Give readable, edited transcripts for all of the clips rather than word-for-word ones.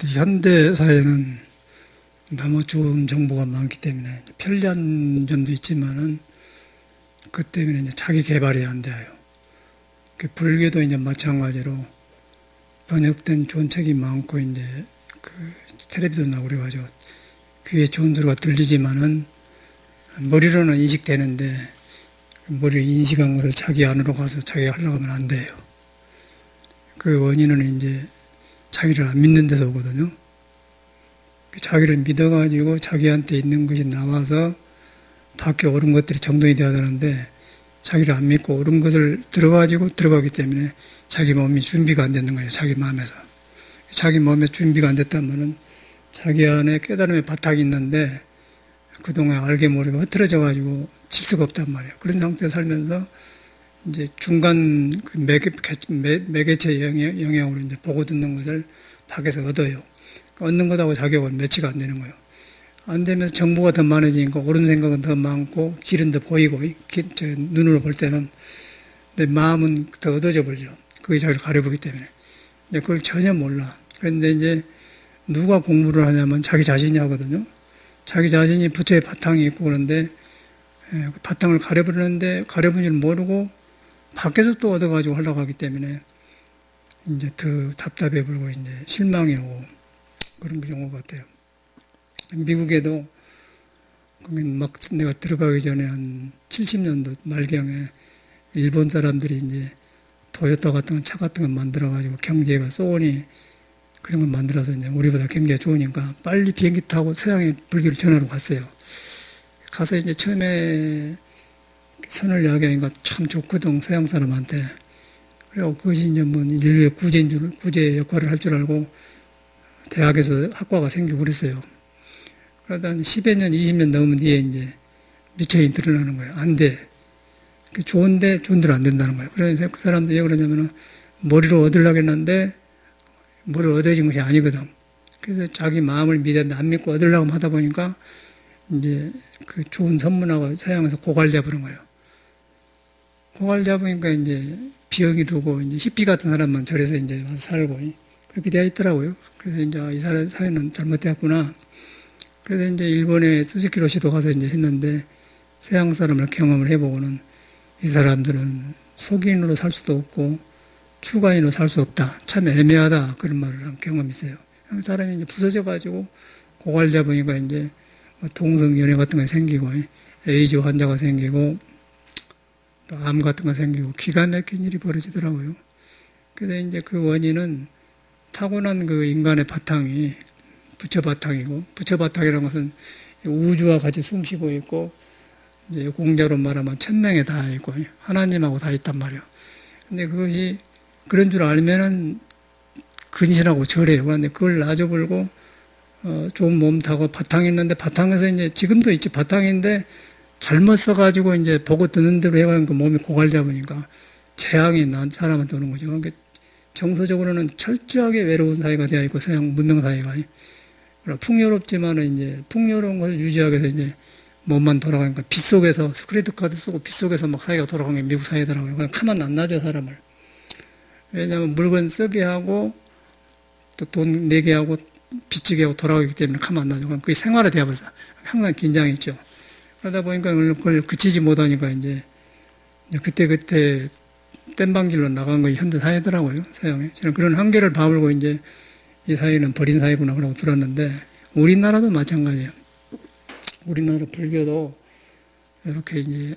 현대 사회는 너무 좋은 정보가 많기 때문에 편리한 점도 있지만은 그 때문에 이제 자기 개발이 안 돼요. 그 불교도 이제 마찬가지로 번역된 좋은 책이 많고 이제 그 텔레비도 나오고 그래가지고 귀에 좋은 소리가 들리지만은 머리로는 인식되는데 머리로 인식한 것을 자기 안으로 가서 자기가 하려고 하면 안 돼요. 그 원인은 이제 자기를 안 믿는 데서 오거든요. 자기를 믿어가지고 자기한테 있는 것이 나와서 밖에 옳은 것들이 정돈이 되어야 되는데 자기를 안 믿고 옳은 것을 들어가지고 들어가기 때문에 자기 몸이 준비가 안 되는 거예요. 자기 마음에서. 자기 몸에 준비가 안 됐다면은 자기 안에 깨달음의 바탕이 있는데 그동안 알게 모르게 흐트러져가지고 칠 수가 없단 말이에요. 그런 상태에 살면서 이제 중간 그 매개체 영향으로 이제 보고 듣는 것을 밖에서 얻어요. 얻는 것하고 자격은 매치가 안 되는 거예요. 안 되면서 정보가 더 많아지니까 옳은 생각은 더 많고 길은 더 보이고 눈으로 볼 때는 근데 마음은 더 얻어져 버리죠. 그게 자기를 가려보기 때문에. 근데 그걸 전혀 몰라. 그런데 이제 누가 공부를 하냐면 자기 자신이 하거든요. 자기 자신이 부처의 바탕이 있고 그런데 그 바탕을 가려버리는데 가려본 줄 모르고 밖에서 또 얻어가지고 하려고 하기 때문에 이제 더 답답해 불고 이제 실망이 오고 그런 경우가 같아요. 미국에도 막 내가 들어가기 전에 한 70년도 말경에 일본 사람들이 이제 토요타 같은 차 같은 거 만들어가지고 경제가 쏘니 그런 걸 만들어서 이제 우리보다 경제가 좋으니까 빨리 비행기 타고 서양에 불교를 전하러 갔어요. 가서 이제 처음에 선을 이야기하니까 참 좋거든, 서양 사람한테. 그리고 그것이 이제 뭐 인류의 구제 역할을 할 줄 알고 대학에서 학과가 생기고 그랬어요. 그러다 한 10여 년, 20년 넘은 뒤에 이제 미천이 드러나는 거예요. 안 돼. 좋은데 좋은 대로 안 된다는 거예요. 그래서 그 사람들이 왜 그러냐면은 머리로 얻으려고 했는데 머리로 얻어진 것이 아니거든. 그래서 자기 마음을 믿었는데 안 믿고 얻으려고 하다 보니까 이제 그 좋은 선문하고 서양에서 고갈돼 버린 거예요. 고갈돼 보니까 이제 비역이 두고 이제 히피 같은 사람만 절에서 이제 와서 살고 그렇게 되어 있더라고요. 그래서 이제 이 사회는 잘못되었구나. 그래서 이제 일본에 수지키로시도 가서 이제 했는데 서양 사람을 경험을 해보고는 이 사람들은 속인으로 살 수도 없고 출가인으로 살 수 없다. 참 애매하다. 그런 말을 한 경험이 있어요. 그 사람이 이제 부서져가지고 고갈돼 보니까 이제 동성연애 같은 거 생기고 에이즈 환자가 생기고 또 암 같은 거 생기고 기가 막힌 일이 벌어지더라고요. 그래서 이제 그 원인은 타고난 그 인간의 바탕이 부처 바탕이고 부처 바탕이라는 것은 우주와 같이 숨쉬고 있고 이제 공자로 말하면 천명에 다 있고 하나님하고 다 있단 말이에요. 근데 그것이 그런 줄 알면은 근신하고 절해요. 그런데 그걸 놔줘버리고 좋은 몸 타고 바탕이 있는데 바탕에서 이제 지금도 있지 바탕인데 잘못 써가지고 이제 보고 듣는 대로 해가니까 몸이 고갈되다 보니까 재앙이 난 사람한테 오는 거죠. 그러니까 정서적으로는 철저하게 외로운 사회가 되어 있고 서양 문명 사회가 풍요롭지만은 이제 풍요로운 걸 유지하기 위해서 이제 몸만 돌아가니까 빗속에서 크레딧 카드 쓰고 빗속에서 막 사회가 돌아가는 게 미국 사회더라고요. 그냥 가만 안 놔줘 사람을. 왜냐하면 물건 쓰게 하고 또 돈 내게 하고 빚지게 하고 돌아가기 때문에 가만 안 놔줘. 그게 생활화 되어버려서 항상 긴장이 있죠. 그러다 보니까 그걸 그치지 못하니까 이제 그때 땜방길로 나간 것이 현대 사회더라고요. 서양에. 저는 그런 한계를 봐물고 이제 이 사회는 버린 사회구나 그러고 들었는데 우리나라도 마찬가지예요. 우리나라 불교도 이렇게 이제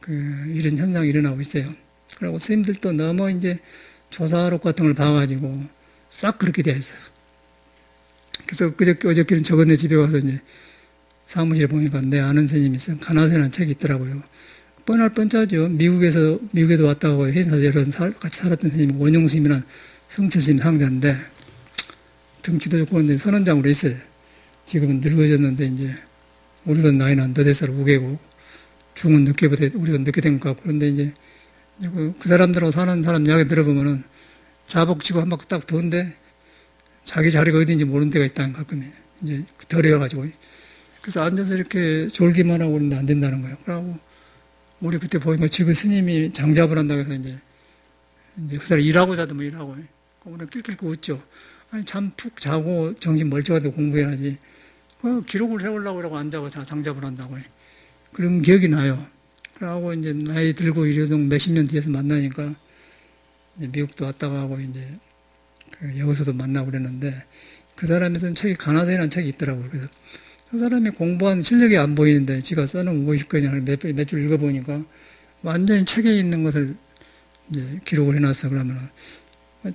이런 현상이 일어나고 있어요. 그리고 스님들도 너무 이제 조사록 같은 걸 봐가지고 싹 그렇게 되어 있어요. 그래서 어저께는 저번에 집에 와서 이제 사무실에 보니까 내 아는 스님이 쓴 가나세라는 책이 있더라고요. 뻔할 뻔짜죠. 미국에도 왔다고 회사에서 같이 살았던 스님이 원용 스님이나 성철 스님 상자인데 등치도 좋고 근데 선원장으로 있어요. 지금은 늙어졌는데 이제 우리보다 나이는 한 4살 우개고 중은 우리가 늦게 된 것 같고 그런데 이제 그 사람들하고 사는 사람 이야기 들어보면은 자복치고 한 바퀴 딱 도는데 자기 자리가 어딘지 모르는 데가 있다는 가끔 이제 덜해가지고 그래서 앉아서 이렇게 졸기만 하고 그러는데 안 된다는 거예요. 그러고 우리 그때 보니까 지금 스님이 장잡을 한다고 해서 이제 그 사람 일하고 자도 뭐 일하고 우리는 낄낄 웃죠. 아니, 잠 푹 자고 정신 멀쩡하게 공부해야지. 그 기록을 세우려고 그러고 앉아고 장잡을 한다고 해. 그런 기억이 나요. 그러고 이제 나이 들고 이래도 몇십 년 뒤에서 만나니까 이제 미국도 왔다 가고 이제 여기서도 만나고 그랬는데 그 사람이 쓴 책이 가나세라는 책이 있더라고요. 그래서 그 사람이 공부한 실력이 안 보이는데 지가 써놓은 무엇일 거냐 몇 줄 읽어보니까 완전히 책에 있는 것을 이제 기록을 해놨어. 그러면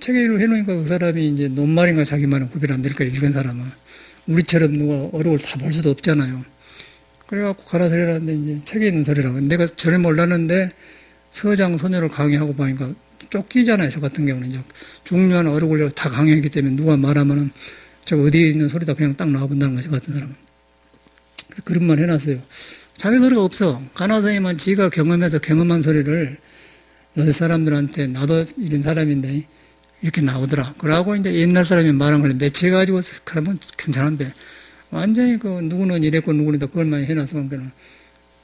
책에 해놓으니까 그 사람이 이제 논말인가 자기 말은 구별 안 될까 읽은 사람은 우리처럼 누가 어록을 다 볼 수도 없잖아요. 그래갖고 가라소리라는데 이제 책에 있는 소리라고. 내가 전에 몰랐는데 서장 소녀를 강의하고 보니까 쫓기잖아요. 저 같은 경우는 이제 중요한 어록을 다 강의했기 때문에 누가 말하면은 저 어디에 있는 소리다 그냥 딱 나와본다는 거죠. 같은 사람은. 그런 말 해놨어요. 자기 소리가 없어. 가나선이만 지가 경험해서 경험한 소리를 요새 사람들한테 나도 이런 사람인데 이렇게 나오더라. 그러고 이제 옛날 사람이 말한 걸 매치해가지고 그러면 괜찮은데 완전히 그 누구는 이랬고 누구는 그걸만 해놔서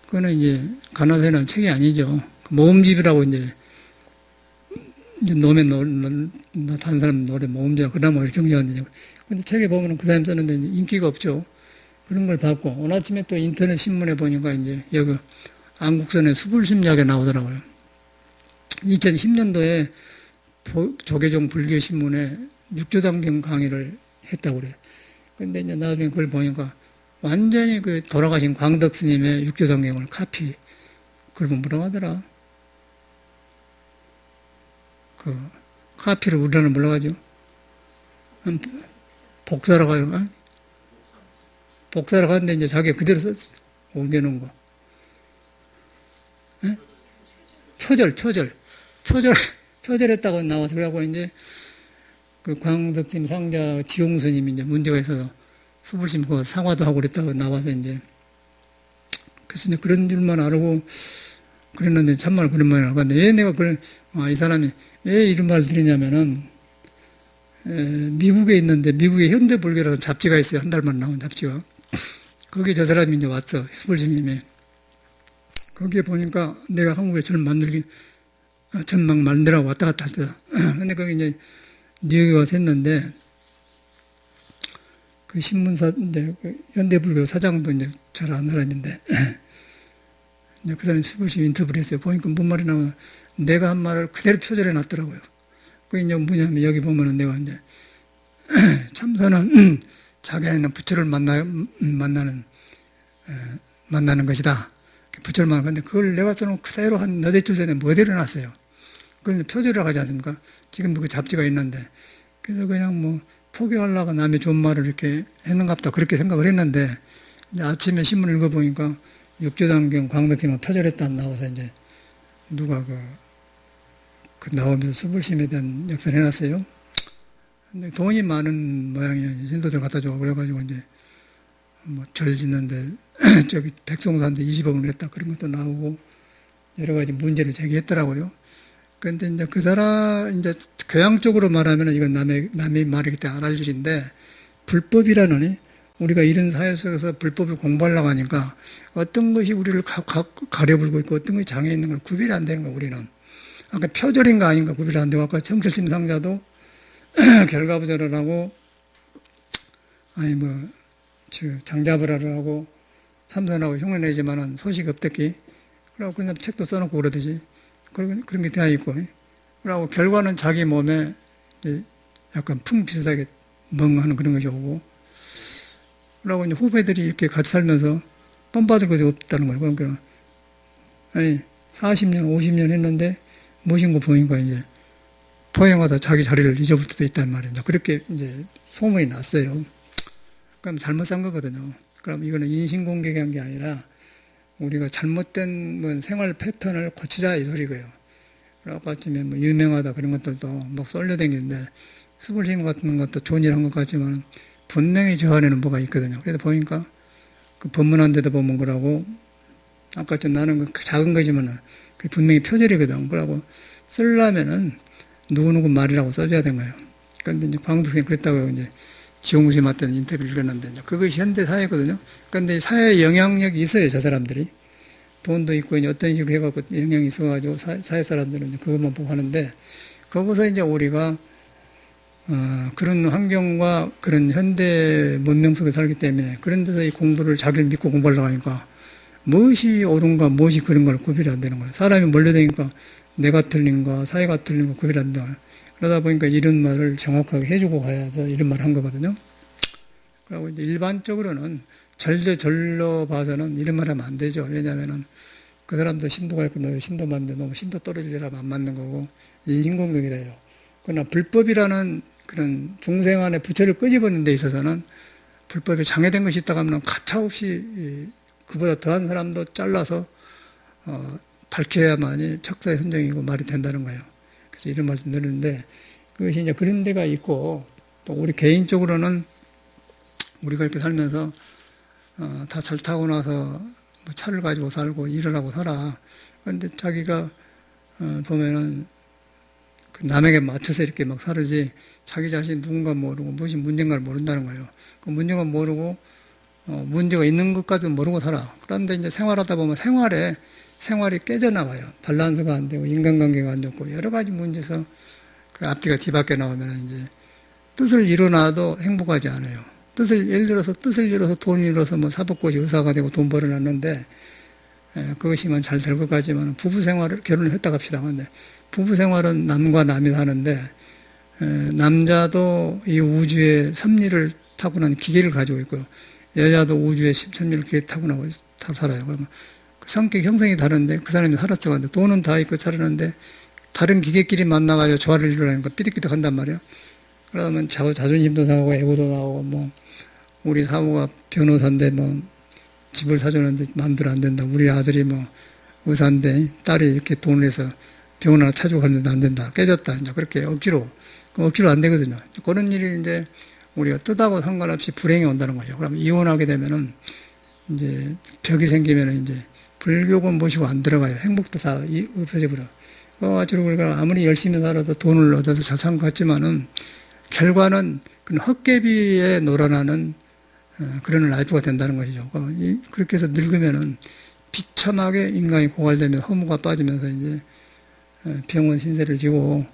그거는 이제 가나선이라는 책이 아니죠. 모음집이라고 이제 노래 다른 사람 노래 모음집 그다음에 이렇게 정리하는데 근데 책에 보면은 그 사람 썼는데 인기가 없죠. 그런 걸 봤고 오늘 아침에 또 인터넷 신문에 보니까 이제 여기 안국선의 수불심리학에 나오더라고요. 2010년도에 조계종 불교신문에 육조단경 강의를 했다고 그래요. 근데 이제 나중에 그걸 보니까 완전히 그 돌아가신 광덕 스님의 육조단경을 카피. 그걸 뭐라고 하더라? 그 카피를 우리나라는 뭐라고 하죠? 복사라고 하요. 복사라고 하는데 이제 자기가 그대로 썼어. 옮겨놓은 거. 예? 표절했다고 나와서 그러고 이제 그 광덕스님 상자 지용스님이 이제 문제가 있어서 수불심 그 사과도 하고 그랬다고 나와서 이제 그래서 이제 그런 줄만 알고 그랬는데 참말 그런 말을 하고 왜 내가 그걸 이 사람이 왜 이런 말을 드리냐면은 미국에 있는데 미국에 현대불교라는 잡지가 있어요. 한 달만 나온 잡지가. 거기에 저 사람이 이제 왔어. 수불스님이. 거기에 보니까 내가 한국에 전막 만들라고 왔다 갔다 할 때다. 근데 거기 이제 뉴욕에 와서 했는데 그 신문사 이제 그 현대불교 사장도 이제 잘 아는 사람인데 이제 그 사람이 수불심 인터뷰를 했어요. 보니까 뭔 말이 나오면 내가 한 말을 그대로 표절해 놨더라고요. 그게 이제 뭐냐면 여기 보면은 내가 이제 참선은 자기는 부처를 만나는 것이다. 부처를 만나는데 그걸 내가 써놓은 그대로 한 너댓 줄 전에 모델을 놨어요. 그걸 표절이라고 하지 않습니까? 지금도 그 잡지가 있는데 그래서 그냥 뭐 포기하려고 남의 좋은 말을 이렇게 했는갑다 그렇게 생각을 했는데 이제 아침에 신문 읽어보니까 육조단경 광덕경을 표절했다 나와서 이제 누가 그 나오면서 수불심에 대한 역사를 해놨어요. 근데 돈이 많은 모양이야. 신도들 갖다 줘. 그래가지고 이제 뭐 절 짓는데 저기 백송사한테 20억을 냈다. 그런 것도 나오고 여러 가지 문제를 제기했더라고요. 그런데 이제 그 사람, 이제 교양적으로 말하면 이건 남의 말이기 때문에 안 할 일인데 불법이라느니 우리가 이런 사회 속에서 불법을 공부하려고 하니까 어떤 것이 우리를 가려불고 있고 어떤 것이 장애 있는 걸 구별이 안 되는 거야, 우리는. 아까 표절인가 아닌가 구별이 안 되고 아까 정철심 상자도 결과부절을 하고 아니 장자부라를 하고 참선하고 흉내내지만은 소식 없댔기. 그러고 그냥 책도 써놓고 그러듯이 그런 게 되어 있고. 그러고 결과는 자기 몸에 약간 풍 비슷하게 멍하는 그런 것이 오고. 그러고 이제 후배들이 이렇게 같이 살면서 뻔받을 것이 없다는 거예요. 그러니까 아니 40년, 50년 했는데 모신 거 보니까 이제 포행하다 자기 자리를 잊어버릴 때도 있단 말이에요. 그렇게 이제 소문이 났어요. 그럼 잘못 산 거거든요. 그럼 이거는 인신공격이 한 게 아니라 우리가 잘못된 뭐 생활 패턴을 고치자 이 소리고요. 그래갖고 아침에 뭐 유명하다 그런 것들도 막 쏠려다니는데 수불심 같은 것도 좋은 일 한 것 같지만 분명히 저 안에는 뭐가 있거든요. 그래서 보니까 그 법문한 데도 보면 그러고 아까 좀 나는 그 작은 거지만은 그 분명히 표절이거든. 그러고 쓰려면은 누구누구 말이라고 써줘야 되는 거예요. 그런데 이제 광덕선생님 그랬다고 이제 지용스님한테 인터뷰를 읽었는데 이제 그것이 현대 사회거든요. 그런데 사회에 영향력이 있어요, 저 사람들이. 돈도 있고 이제 어떤 식으로 해갖고 영향이 있어가지고 사회 사람들은 이제 그것만 보고 하는데 거기서 이제 우리가 그런 환경과 그런 현대 문명 속에 살기 때문에 그런 데서 이 공부를 자기를 믿고 공부하려고 하니까 무엇이 옳은가 무엇이 그런 걸 구별이 안 되는 거예요. 사람이 몰려다니까 내가 틀린가 사회가 틀린가 구별이 안 돼요. 그러다 보니까 이런 말을 정확하게 해주고 가야 해서 이런 말을 한 거거든요. 그리고 이제 일반적으로는 절대절로 봐서는 이런 말 하면 안 되죠. 왜냐하면은 그 사람도 심도가 있고 너 심도 맞는데 너무 심도 떨어지려면 안 맞는 거고 이 인공경이래요. 그러나 불법이라는 그런 중생안의 부처를 끄집어내는 데 있어서는 불법에 장애된 것이 있다고 하면 가차없이 그보다 더한 사람도 잘라서 밝혀야만이 척사의 선정이고 말이 된다는 거예요. 그래서 이런 말씀 드리는데 그것이 이제 그런 데가 있고 또 우리 개인적으로는 우리가 이렇게 살면서 다 잘 타고 나서 뭐 차를 가지고 살고 일을 하고 살아. 그런데 자기가 보면은 그 남에게 맞춰서 이렇게 막 살지 자기 자신 누군가 모르고 무엇이 문제인가를 모른다는 거예요. 그 문제가 모르고 문제가 있는 것까지도 모르고 살아. 그런데 이제 생활하다 보면 생활이 깨져나가요. 밸런스가 안 되고 인간관계가 안 좋고 여러 가지 문제에서 그 앞뒤가 뒤바뀌어 나오면 이제 뜻을 이뤄놔도 행복하지 않아요. 예를 들어서 뜻을 이뤄서 돈을 이뤄서 뭐 사법고시 의사가 되고 돈 벌어놨는데 그것이만 잘 될 것 같지만 부부 생활을 결혼을 했다 갑시다. 근데 부부 생활은 남과 남이 사는데 남자도 이 우주의 섭리를 타고난 기계를 가지고 있고요. 여자도 우주의 섭리를 기계 타고나고 살아요. 그러면 그 성격 형성이 다른데 그 사람이 살았어. 근데 돈은 다 있고 살았는데 다른 기계끼리 만나가지고 조화를 이루려니까 삐득삐득 한단 말이에요. 그러면 자존심도 상하고 애고도 나오고 뭐 우리 사모가 변호사인데 뭐 집을 사주는데 마음대로 안 된다. 우리 아들이 뭐 의사인데 딸이 이렇게 돈을 해서 병원 하나 찾아고 갔는데 안 된다. 깨졌다. 이제 그렇게 억지로 안 되거든요. 그런 일이 이제 우리가 뜻하고 상관없이 불행이 온다는 거죠. 그러면 이혼하게 되면은 이제 벽이 생기면은 이제 불교건 모시고 안 들어가요. 행복도 다 없어져 버려. 그래가지고 우리가 아무리 열심히 살아도 돈을 얻어서 잘 산 것 같지만은 결과는 그 헛개비에 놀아나는 그런 라이프가 된다는 것이죠. 그렇게 해서 늙으면은 비참하게 인간이 고갈되면서 허무가 빠지면서 이제 병원 신세를 지고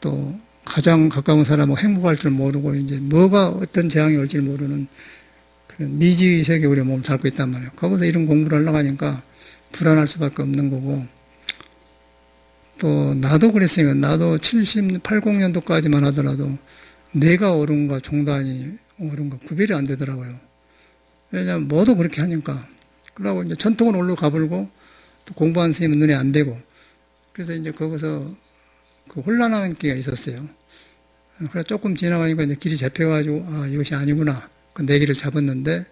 또 가장 가까운 사람하고 행복할 줄 모르고 이제 뭐가 어떤 재앙이 올지 모르는 그런 미지의 세계에 우리가 몸을 살고 있단 말이에요. 거기서 이런 공부를 하려고 하니까 불안할 수밖에 없는 거고 또 나도 그랬으니까 나도 80년도까지만 하더라도 내가 옳은가 종단이 옳은가 구별이 안 되더라고요. 왜냐하면 뭐도 그렇게 하니까. 그러고 이제 전통은 올로 가불고 또 공부한 스님은 눈에 안 되고 그래서 이제 거기서 그 혼란하는 기가 있었어요. 그래서 조금 지나가니까 이제 길이 잡혀가지고 아 이것이 아니구나. 내 길을 잡았는데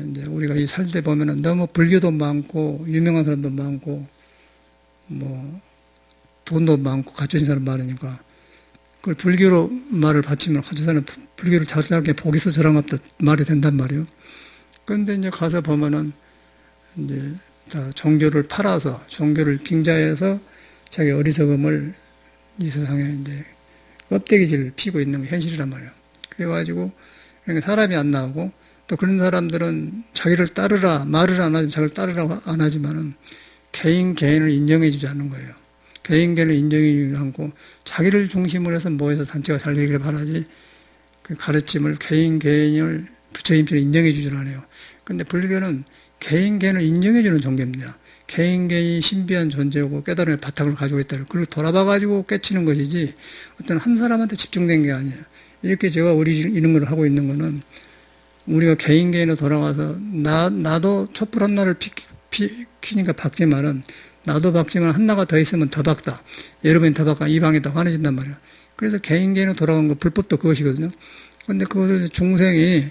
이제 우리가 이 살 때 보면은 너무 불교도 많고 유명한 사람도 많고 뭐 돈도 많고 갖춰진 사람 많으니까 그걸 불교로 말을 바치면 갖춘 사람은 불교를 자세하게 보기서 저랑 없다 말이 된단 말이에요. 그런데 이제 가서 보면은 이제 다 종교를 팔아서 종교를 빙자해서 자기 어리석음을 이 세상에 이제 껍데기질 피고 있는 게 현실이란 말이에요. 그래가지고 그러니까 사람이 안 나오고 또 그런 사람들은 자기를 따르라 말을 안 하지만 자기를 따르라고 안 하지만은 개인을 인정해 주지 않는 거예요. 개인을 인정해 주지 않고 자기를 중심으로 해서 모여서 단체가 잘 되기를 바라지 그 가르침을 개인을 부처님처럼 인정해 주질 않아요. 그런데 불교는 개인을 인정해 주는 종교입니다. 개인이 신비한 존재고 깨달음의 바탕을 가지고 있다. 그걸 돌아봐가지고 깨치는 것이지 어떤 한 사람한테 집중된 게 아니에요. 이렇게 제가 이런 걸 하고 있는 거는 우리가 개인으로 돌아가서 나도 촛불 하나를 피니까 박지만은 나도 박지만 하나가 더 있으면 더 박다. 여러분이 더 박아 이 방에 더 환해진단 말이에요. 그래서 개인으로 돌아간 거 불법도 그것이거든요. 그런데 그것을 중생이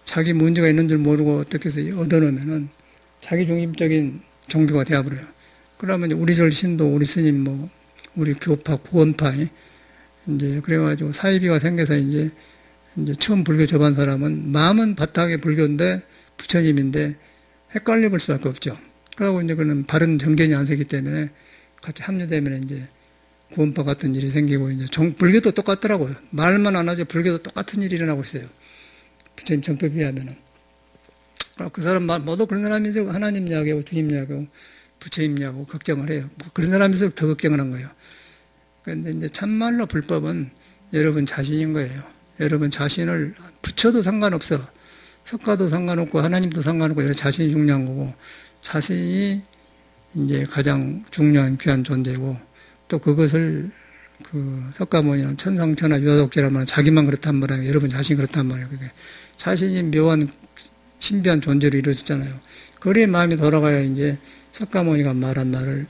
자기 문제가 있는 줄 모르고 어떻게 해서 얻어놓으면은 자기 중심적인 종교가 되어버려요. 그러면 이제 우리 절 신도, 우리 스님, 뭐, 우리 교파, 구원파, 이제, 그래가지고 사이비가 생겨서 이제 처음 불교 접한 사람은 마음은 바탕에 불교인데 부처님인데 헷갈려 볼 수밖에 없죠. 그러고 이제 그는 바른 정견이 안 서기 때문에 같이 합류되면 이제 구원파 같은 일이 생기고 이제 불교도 똑같더라고요. 말만 안 하지 불교도 똑같은 일이 일어나고 있어요. 부처님 정법에 의하면은. 그 사람 모두 그런 사람이 하나님 이야기하고 주님 이야기하고 부처님 이야기하고 걱정을 해요. 그런 사람일수록 더 걱정을 한 거예요. 그런데 이제 참말로 불법은 여러분 자신인 거예요. 여러분 자신을 붙여도 상관없어. 석가도 상관없고 하나님도 상관없고 여러 자신이 중요한 거고 자신이 이제 가장 중요한 귀한 존재고 또 그것을 그 석가모니는 천상천하 유화독제란 말은 자기만 그렇단 말이에요. 여러분 자신이 그렇단 말이에요. 그게 자신이 묘한 신비한 존재로 이루어졌잖아요. 그래 마음이 돌아가야 이제 석가모니가 말한 말을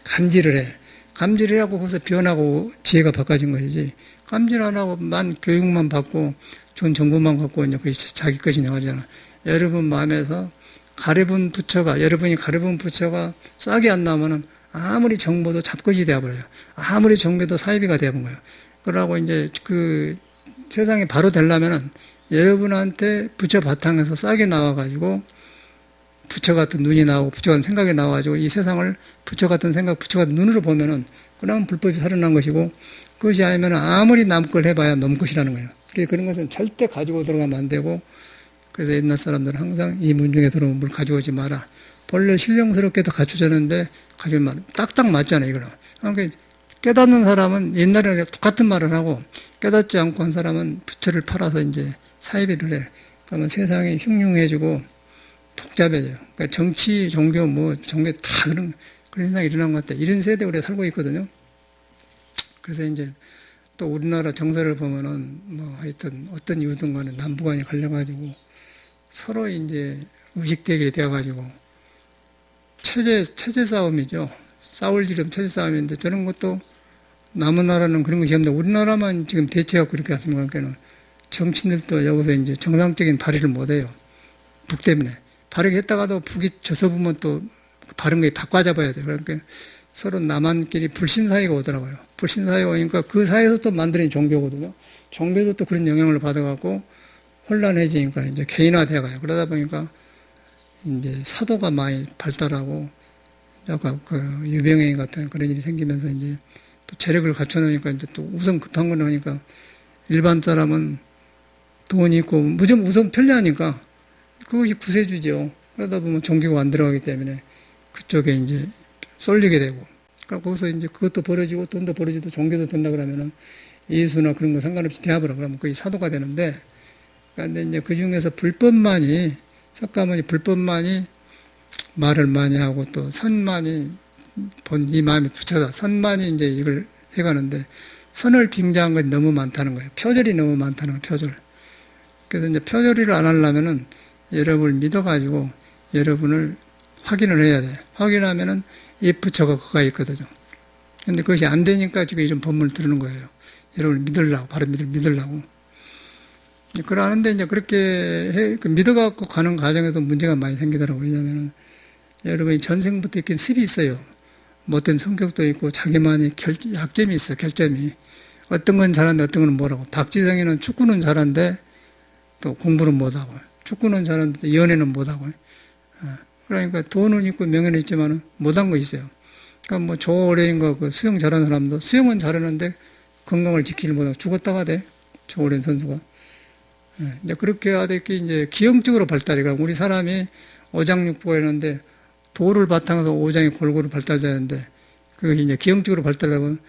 간지를 해. 감지를 하고 거기서 변하고 지혜가 바꿔진 것이지. 감지를 안 하고만 교육만 받고 좋은 정보만 갖고 이제 그게 자기 것이 나가잖아. 여러분 마음에서 여러분이 가려본 부처가 싹이 안 나오면은 아무리 정보도 잡것이 되어버려요. 아무리 정보도 사이비가 되어본 거예요. 그러고 이제 그 세상에 바로 되려면은 여러분한테 부처 바탕에서 싹이 나와가지고 부처 같은 눈이 나오고 부처 같은 생각이 나와가지고 이 세상을 부처 같은 생각, 부처 같은 눈으로 보면은 그러면 불법이 살아난 것이고 그것이 아니면 아무리 남 걸 해봐야 놈 것이라는 거예요. 그런 것은 절대 가지고 들어가면 안 되고 그래서 옛날 사람들은 항상 이 문중에 들어오면 물 가져오지 마라. 본래 신령스럽게도 갖춰졌는데 가져오지 마라. 딱딱 맞잖아요, 이거는. 그러니까 깨닫는 사람은 옛날에 똑같은 말을 하고 깨닫지 않고 한 사람은 부처를 팔아서 이제 사이비를 해. 그러면 세상이 흉흉해지고 복잡해져요. 그러니까 정치, 종교, 종교 다 그런 세상이 일어난 것 같아. 이런 세대에 우리가 살고 있거든요. 그래서 이제 또 우리나라 정서를 보면은 하여튼 어떤 이유든 간에 남북한이 갈려가지고 서로 이제 의식대결이 되어가지고 체제 싸움이죠. 싸울 일은 체제 싸움인데 저런 것도 남은 나라는 그런 것이 없는데 우리나라만 지금 대체하고 그렇게 했습니까? 그러니까 정치인들도 여기서 이제 정상적인 발의를 못해요. 북 때문에. 발의를 했다가도 북이 져서 보면 또 바른 거 바꿔 잡아야 돼요. 그러니까 서로 남한끼리 불신 사회가 오더라고요. 불신 사회가 오니까 그 사회에서 또 만들어진 종교거든요. 종교도 또 그런 영향을 받아갖고 혼란해지니까 이제 개인화되어가요. 그러다 보니까 이제 사도가 많이 발달하고 약간 그 유병행 같은 그런 일이 생기면서 이제 또 재력을 갖춰놓으니까 이제 또 우선 급한 거 나오니까 일반 사람은 돈이 있고 무조건 우선 편리하니까 그것이 구세주죠. 그러다 보면 종교가 안 들어가기 때문에 그쪽에 이제 쏠리게 되고 그러니까 거기서 이제 그것도 벌어지고 돈도 벌어지고 종교도 된다 그러면은 예수나 그런 거 상관없이 대합을 하고 그러면 거의 사도가 되는데 그런데 이제 그 중에서 불법만이 석가모니 불법만이 말을 많이 하고 또 선만이 네 마음이 부처다. 선만이 이제 이걸 해가는데 선을 빙자한 건 너무 많다는 거예요. 표절이 너무 많다는 거예요. 표절. 그래서 이제 표절을 안 하려면은 여러분을 믿어가지고 여러분을 확인을 해야 돼. 확인하면은 이 부처가 그가 있거든요. 근데 그것이 안 되니까 지금 이런 법문을 들으는 거예요. 여러분을 믿으려고, 바로 믿으려고. 그러는데 이제 그렇게 믿어갖고 가는 과정에도 문제가 많이 생기더라고요. 왜냐면은 여러분이 전생부터 있긴 습이 있어요. 못된 성격도 있고 자기만의 약점이 있어요. 결점이. 어떤 건 잘하는데 어떤 건 못하고. 박지성이는 축구는 잘하는데 또 공부는 못하고. 축구는 잘하는데 연애는 못하고. 그러니까 돈은 있고 명예는 있지만 못한 거 있어요. 그러니까 조어레인가 그 수영 잘하는 사람도 수영은 잘하는데 건강을 지키지 못하고 죽었다가 돼. 조어레인 선수가. 이제 그렇게 하되 이제 기형적으로 발달이 가고 우리 사람이 오장육부가 있는데 도를 바탕으로 오장이 골고루 발달되는데 그게 이제 기형적으로 발달하면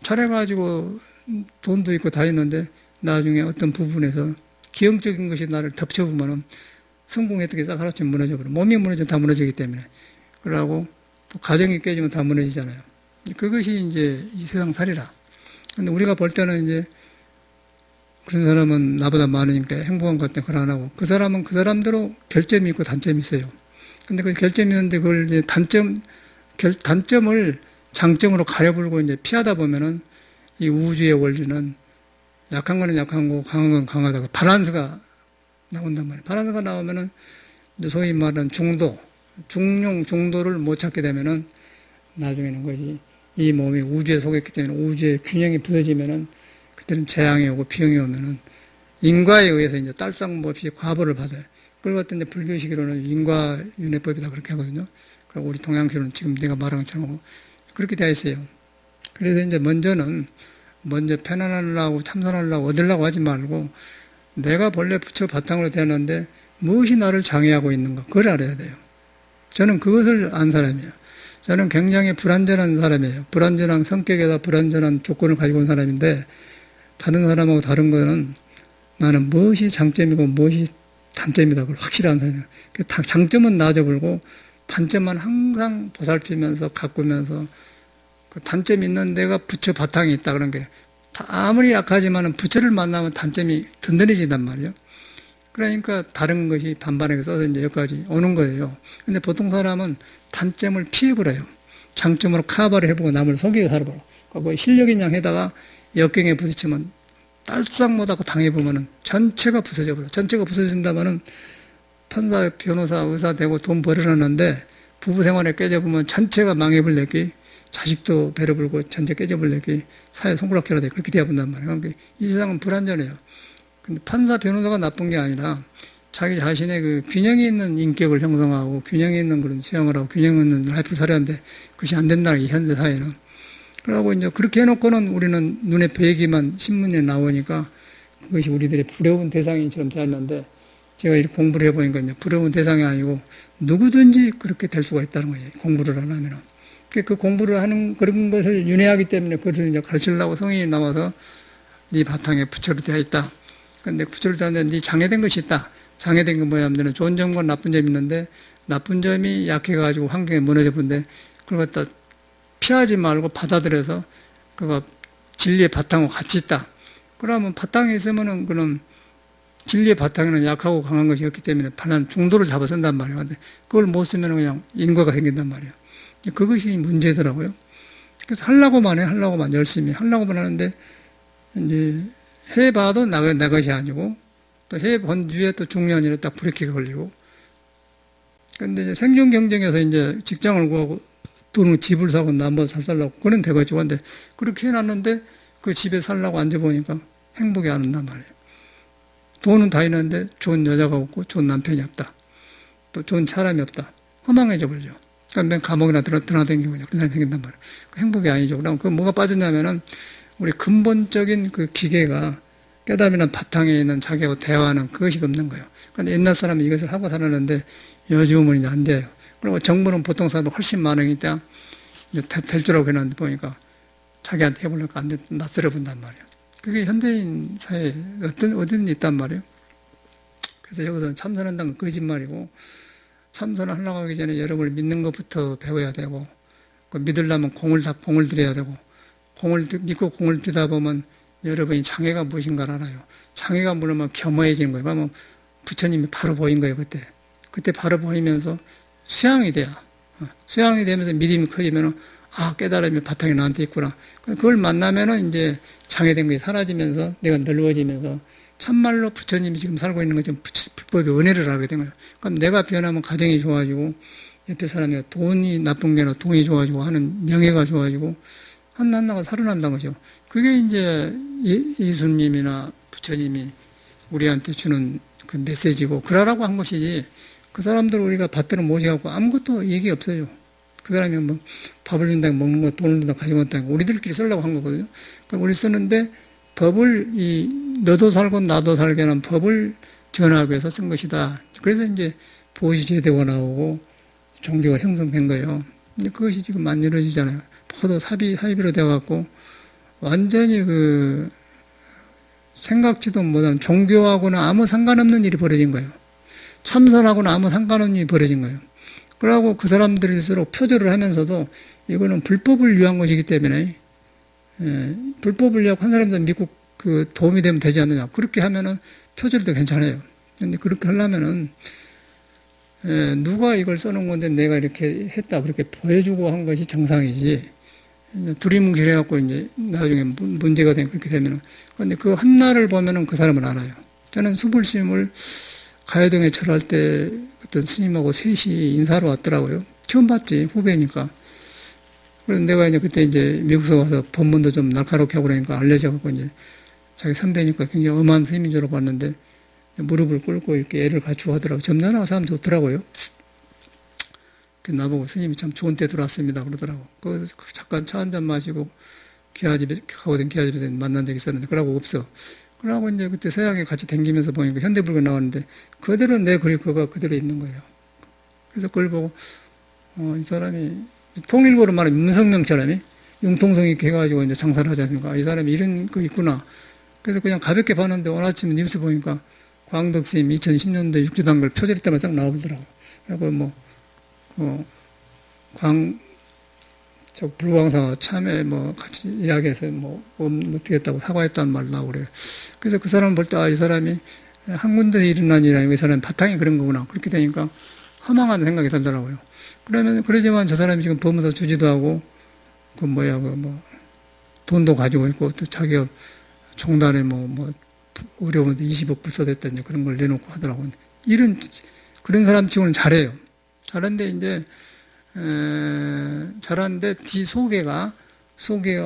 잘해가지고 돈도 있고 다 있는데 나중에 어떤 부분에서 기형적인 것이 나를 덮쳐보면은 성공했던 게 싹 하나씩 무너져 버려. 몸이 무너지면 다 무너지기 때문에. 그러고 또 가정이 깨지면 다 무너지잖아요. 그것이 이제 이 세상 살이라. 근데 우리가 볼 때는 이제 그런 사람은 나보다 많으니까 행복한 것 같아. 그걸 안 하고. 그 사람은 그 사람대로 결점이 있고 단점이 있어요. 근데 그 결점이 있는데 그걸 이제 단점을 장점으로 가려불고 이제 피하다 보면은 이 우주의 원리는 약한 거는 약한 거고 강한 건 강하다고 밸런스가 나온단 말이에요. 밸런스가 나오면은 소위 말하는 중도를 못 찾게 되면은 나중에는 것이 이 몸이 우주에 속했기 때문에 우주의 균형이 부서지면은 그때는 재앙이 오고 비용이 오면은 인과에 의해서 이제 딸상 없이 과보를 받아요. 그걸 갖다 이제 불교식으로는 인과윤회법이다 그렇게 하거든요. 그리고 우리 동양식으로는 지금 내가 말한 것처럼 그렇게 되어 있어요. 그래서 이제 먼저 편안하려고 참선하려고 얻으려고 하지 말고 내가 본래 부처 바탕으로 되었는데 무엇이 나를 장애하고 있는가 그걸 알아야 돼요. 저는 그것을 안 사람이에요. 저는 굉장히 불완전한 사람이에요. 불완전한 성격에다 불완전한 조건을 가지고 온 사람인데 다른 사람하고 다른 거는 나는 무엇이 장점이고 무엇이 단점이다. 그걸 확실한 사람이에요. 장점은 놔줘버리고 단점만 항상 보살피면서 가꾸면서 그 단점이 있는 데가 부처 바탕이 있다. 그런 게 아무리 약하지만은 부처를 만나면 단점이 든든해진단 말이에요. 그러니까 다른 것이 반반하게 써서 이제 여기까지 오는 거예요. 근데 보통 사람은 단점을 피해버려요. 장점으로 커버를 해보고 남을 속이고 살아버려. 그러니까 뭐 실력인 양 해다가 역경에 부딪히면 딸싹 못하고 당해보면은 전체가 부서져 버려. 전체가 부서진다면은 판사, 변호사, 의사 되고 돈 벌으려는데 부부 생활에 깨져보면 전체가 망해버릴래기, 자식도 배려 불고 전체 깨져버릴래기, 사회 손가락질하다 그렇게 되어본단 말이에요. 그러니까 이 세상은 불완전해요. 근데 판사, 변호사가 나쁜 게 아니라 자기 자신의 그 균형이 있는 인격을 형성하고 균형이 있는 그런 수양을 하고 균형 있는 라이프를 살아야 하는데 그것이 안 된다는 이 현대 사회는. 그러고 이제 그렇게 해놓고는 우리는 눈에 뵈기만 신문에 나오니까 그것이 우리들의 부러운 대상인처럼 되었는데 제가 이렇게 공부를 해보니까 이제 부러운 대상이 아니고 누구든지 그렇게 될 수가 있다는 거예요. 공부를 안 하면은. 그 공부를 하는 그런 것을 윤회하기 때문에 그것을 이제 가르치려고 성인이 나와서 네 바탕에 부처로 되어 있다. 근데 부처로 되어 있는데 네 장애된 것이 있다. 장애된 건 뭐야 하면 좋은 점과 나쁜 점이 있는데 나쁜 점이 약해가지고 환경에 무너져 본데 그걸 갖다 피하지 말고 받아들여서 그거 진리의 바탕과 같이 있다. 그러면 바탕에 있으면은 그런 진리의 바탕에는 약하고 강한 것이 없기 때문에 반한 중도를 잡아 쓴단 말이에요. 근데 그걸 못 쓰면 그냥 인과가 생긴단 말이에요. 그것이 문제더라고요. 그래서 하려고만 해, 하려고만 열심히 하려고만 하는데 이제 해봐도 내 것이 아니고 또 해본 뒤에 또 중요한 일에 딱 브레이크가 걸리고. 근데 이제 생존 경쟁에서 이제 직장을 구하고 또는 집을 사고 남보 살려고 그런 되겠죠. 근데 그렇게 해놨는데 그 집에 살려고 앉아보니까 행복이 안 온단 말이에요. 돈은 다 있는데 좋은 여자가 없고 좋은 남편이 없다. 또 좋은 사람이 없다. 허망해져 버리죠. 그러니까 맨 감옥이나 드나댕기고 그런 사람이 생긴단 말이에요. 그 행복이 아니죠. 그럼 그 뭐가 빠졌냐면은 우리 근본적인 그 기계가 깨달음이라는 바탕에 있는 자기하고 대화하는 그것이 없는 거예요. 근데 옛날 사람은 이것을 하고 살았는데 요즘은 이제 안 돼요. 그리고 정부는 보통 사람보다 훨씬 많으니까 될 줄 알고 해놨는데 보니까 자기한테 해보려고 안 돼, 낯설어 본단 말이에요. 그게 현대인 사회에 어디든 있단 말이에요. 그래서 여기서는 참선한다는 건 거짓말이고, 참선을 하려고 하기 전에 여러분을 믿는 것부터 배워야 되고, 그 믿으려면 공을 들여야 되고, 공을 믿고 공을 들다 보면 여러분이 장애가 무엇인가를 알아요. 장애가 물으면 겸허해지는 거예요. 그러면 부처님이 바로 보인 거예요, 그때. 그때 바로 보이면서 수양이 돼요. 수양이 되면서 믿음이 커지면은, 아, 깨달음이 바탕에 나한테 있구나. 그걸 만나면은 이제 장애된 것이 사라지면서 내가 넓어지면서 참말로 부처님이 지금 살고 있는 것처럼 불법의 은혜를 알게 된 거예요. 그럼 내가 변하면 가정이 좋아지고, 옆에 사람이 돈이 나쁜 게 아니라 돈이 좋아지고 하는 명예가 좋아지고, 하나하나가 살아난다는 거죠. 그게 이제 예수님이나 부처님이 우리한테 주는 그 메시지고, 그러라고 한 것이지, 그 사람들 우리가 받들어 모셔갖고 아무것도 얘기 없어요. 그 사람이 뭐 밥을 준다고 먹는 거, 돈을 준다고 가지고 온다고 우리들끼리 쓰려고 한 거거든요. 그러니까 우리 쓰는데 법을 너도 살고 나도 살게 하는 법을 전하기 위해서 쓴 것이다. 그래서 이제 보시제도가 나오고 종교가 형성된 거예요. 근데 그것이 지금 안 이루어지잖아요. 포도 사비로 돼갖고 완전히 그 생각지도 못한 종교하고는 아무 상관없는 일이 벌어진 거예요. 참선하고는 아무 상관없는 일이 벌어진 거예요. 그러고 그 사람들일수록 표절을 하면서도 이거는 불법을 위한 것이기 때문에 불법을 위하고 한 사람도 믿고 그 도움이 되면 되지 않느냐. 그렇게 하면은 표절도 괜찮아요. 근데 그렇게 하려면은 누가 이걸 써놓은 건데 내가 이렇게 했다 그렇게 보여주고 한 것이 정상이지. 두리뭉실해갖고 이제 나중에 문제가 되면 그렇게 되면은. 근데 그 한날을 보면은 그 사람을 알아요. 저는 수불심을 가요동에 절할 때 어떤 스님하고 셋이 인사하러 왔더라고요. 처음 봤지, 후배니까. 그래서 내가 이제 그때 이제 미국에서 와서 법문도 좀 날카롭게 하고 그러니까 알려져갖고 이제 자기 선배니까 굉장히 엄한 스님인 줄 알고 봤는데 무릎을 꿇고 이렇게 애를 갖추고 하더라고요. 점잖아 사람 좋더라고요. 나보고 스님이 참 좋은 때 들어왔습니다. 그러더라고. 그 잠깐 차 한잔 마시고 기아집에, 가거든 기아집에서 만난 적이 있었는데 그러고 없어. 그러고 이제 그때 서양에 같이 댕기면서 보니까 현대불교 나왔는데 그대로 내 그가 그대로 있는 거예요. 그래서 그걸 보고 이 사람이 통일고로 말하면 문성명처럼이 융통성 있게 해가지고 이제 장사를 하지 않습니까? 이 사람이 이런 거 있구나. 그래서 그냥 가볍게 봤는데 오늘 아침에 뉴스 보니까 광덕 스님 2010년도에 육주단글 표절이 때문에 딱 나오더라고. 그리고 뭐, 저 불광사가 참에 뭐 같이 이야기해서 뭐 어떻게 했다고 사과했다는 말 나오고 그래요. 그래서 그 사람 볼 때, 아, 이 사람이 한 군데서 일어난 일이 아니고 이 사람이 바탕이 그런 거구나. 그렇게 되니까 허망한 생각이 들더라고요. 그러지만 저 사람이 지금 법무사 주지도 하고, 돈도 가지고 있고, 또 자기가 종단에 어려운데 20억 불사됐다니 그런 걸 내놓고 하더라고요. 그런 사람 치고는 잘해요. 잘하는데 이제, 잘하는데 소개가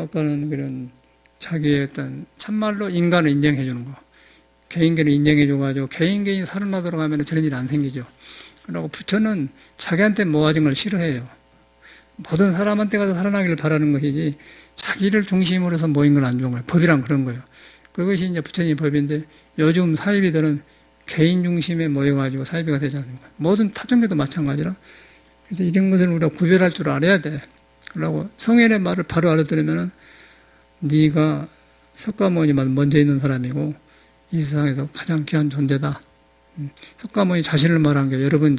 아까는 그런 자기의 어떤 참말로 인간을 인정해 주는 거. 개인견을 인정해 줘가지고 개인견이 살아나도록 하면 저런 일이 안 생기죠. 그리고 부처는 자기한테 모아진 걸 싫어해요. 모든 사람한테 가서 살아나기를 바라는 것이지 자기를 중심으로 해서 모인 건 안 좋은 거예요. 법이란 그런 거예요. 그것이 이제 부처님 법인데 요즘 사이비들은 개인 중심에 모여가지고 사이비가 되지 않습니까? 모든 타종교도 마찬가지라. 그래서 이런 것을 우리가 구별할 줄 알아야 돼. 그러고 성현의 말을 바로 알아들으면은 네가 석가모니만 먼저 있는 사람이고 이 세상에서 가장 귀한 존재다. 석가모니 자신을 말한 게 여러분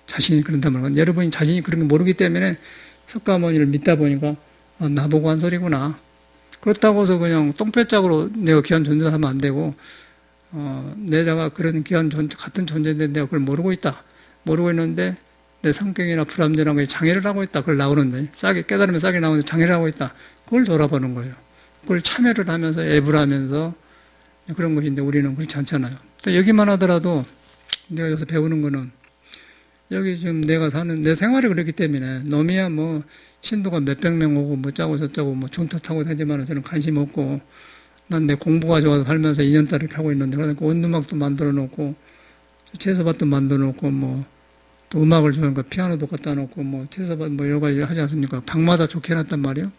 자신이 그런다 말은 여러분이 자신이 그런 거 모르기 때문에 석가모니를 믿다 보니까 나보고 한 소리구나. 그렇다고 해서 그냥 똥배짝으로 내가 귀한 존재다 하면 안 되고 내자가 그런 귀한 존재 같은 존재인데 내가 그걸 모르고 있다. 모르고 있는데 내 성격이나 불완전한 거에 장애를 하고 있다. 그걸 나오는데 깨달으면 싸게 나오는데 장애를 하고 있다. 그걸 돌아보는 거예요. 그걸 참여를 하면서 애을 하면서 그런 것인데 우리는 그렇지 않잖아요. 또 여기만 하더라도 내가 여기서 배우는 거는 여기 지금 내가 사는 내 생활이 그렇기 때문에 놈이야 신도가 몇백 명 오고 짜고 저짜고 존터 타고 다니지만 저는 관심 없고 난 내 공부가 좋아서 살면서 2년따라 이렇게 하고 있는데 그러니까 원음악도 만들어 놓고 채소밭도 만들어 놓고 또 음악을 좋아하니까 피아노도 갖다 놓고 채소밭 여러 가지 하지 않습니까? 방마다 좋게 해놨단 말이에요.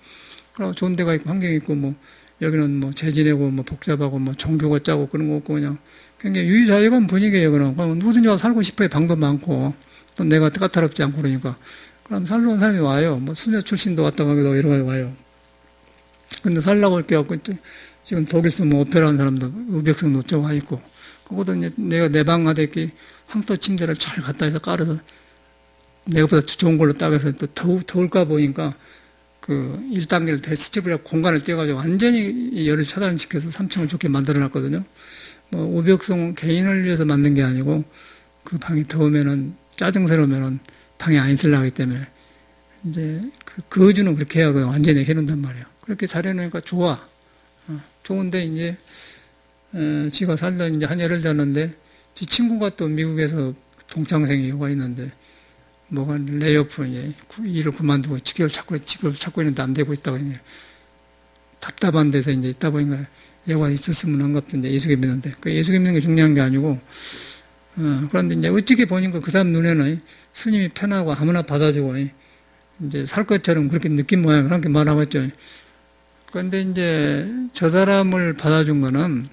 그리고 좋은 데가 있고 환경이 있고 여기는 재지내고 복잡하고 종교가 짜고 그런 거 없고 그냥 굉장히 유유자유한 분위기예요. 그럼 누구든지 와서 살고 싶어요. 방도 많고 또 내가 까다롭지 않고 그러니까 그럼 살러 온 사람이 와요. 수녀 출신도 왔다 가기도 여러 가지 와요. 근데 살라고 이렇게 갖고 지금 독일에서 오페라 하는 사람도 우백성 노조 와 있고 그것도 이제 내가 내 방 하대기 황토 침대를 잘 갖다 해서 깔아서 내가보다 좋은 걸로 따가서 또 더울까 보니까 그 1단계를 대수집을 공간을 떼가지고 완전히 열을 차단시켜서 3층을 좋게 만들어 놨거든요. 우벽성 개인을 위해서 만든 게 아니고 그 방이 더우면은 짜증스러우면은 방에 안 있으려고 하기 때문에 이제 그 거주는 그렇게 해야 완전히 해놓는단 말이에요. 그렇게 잘 해놓으니까 좋아. 좋은데 이제 지가 살던 이제 한여를 잤는데 지 친구가 또 미국에서 동창생이 와 있는데 레이오프 이제 일을 그만두고 직업을 찾고 있는데 안 되고 있다고 이제 답답한 데서 이제 있다 보니까 얘가 있었으면 한갑도 이제 예수교 믿는데 그 예수교 믿는 게 중요한 게 아니고 그런데 이제 어떻게 보니까 그 사람 눈에는 스님이 편하고 아무나 받아주고 이제 살 것처럼 그렇게 느낀 모양 그렇게 말하고 있죠. 그런데 이제 저 사람을 받아준 거는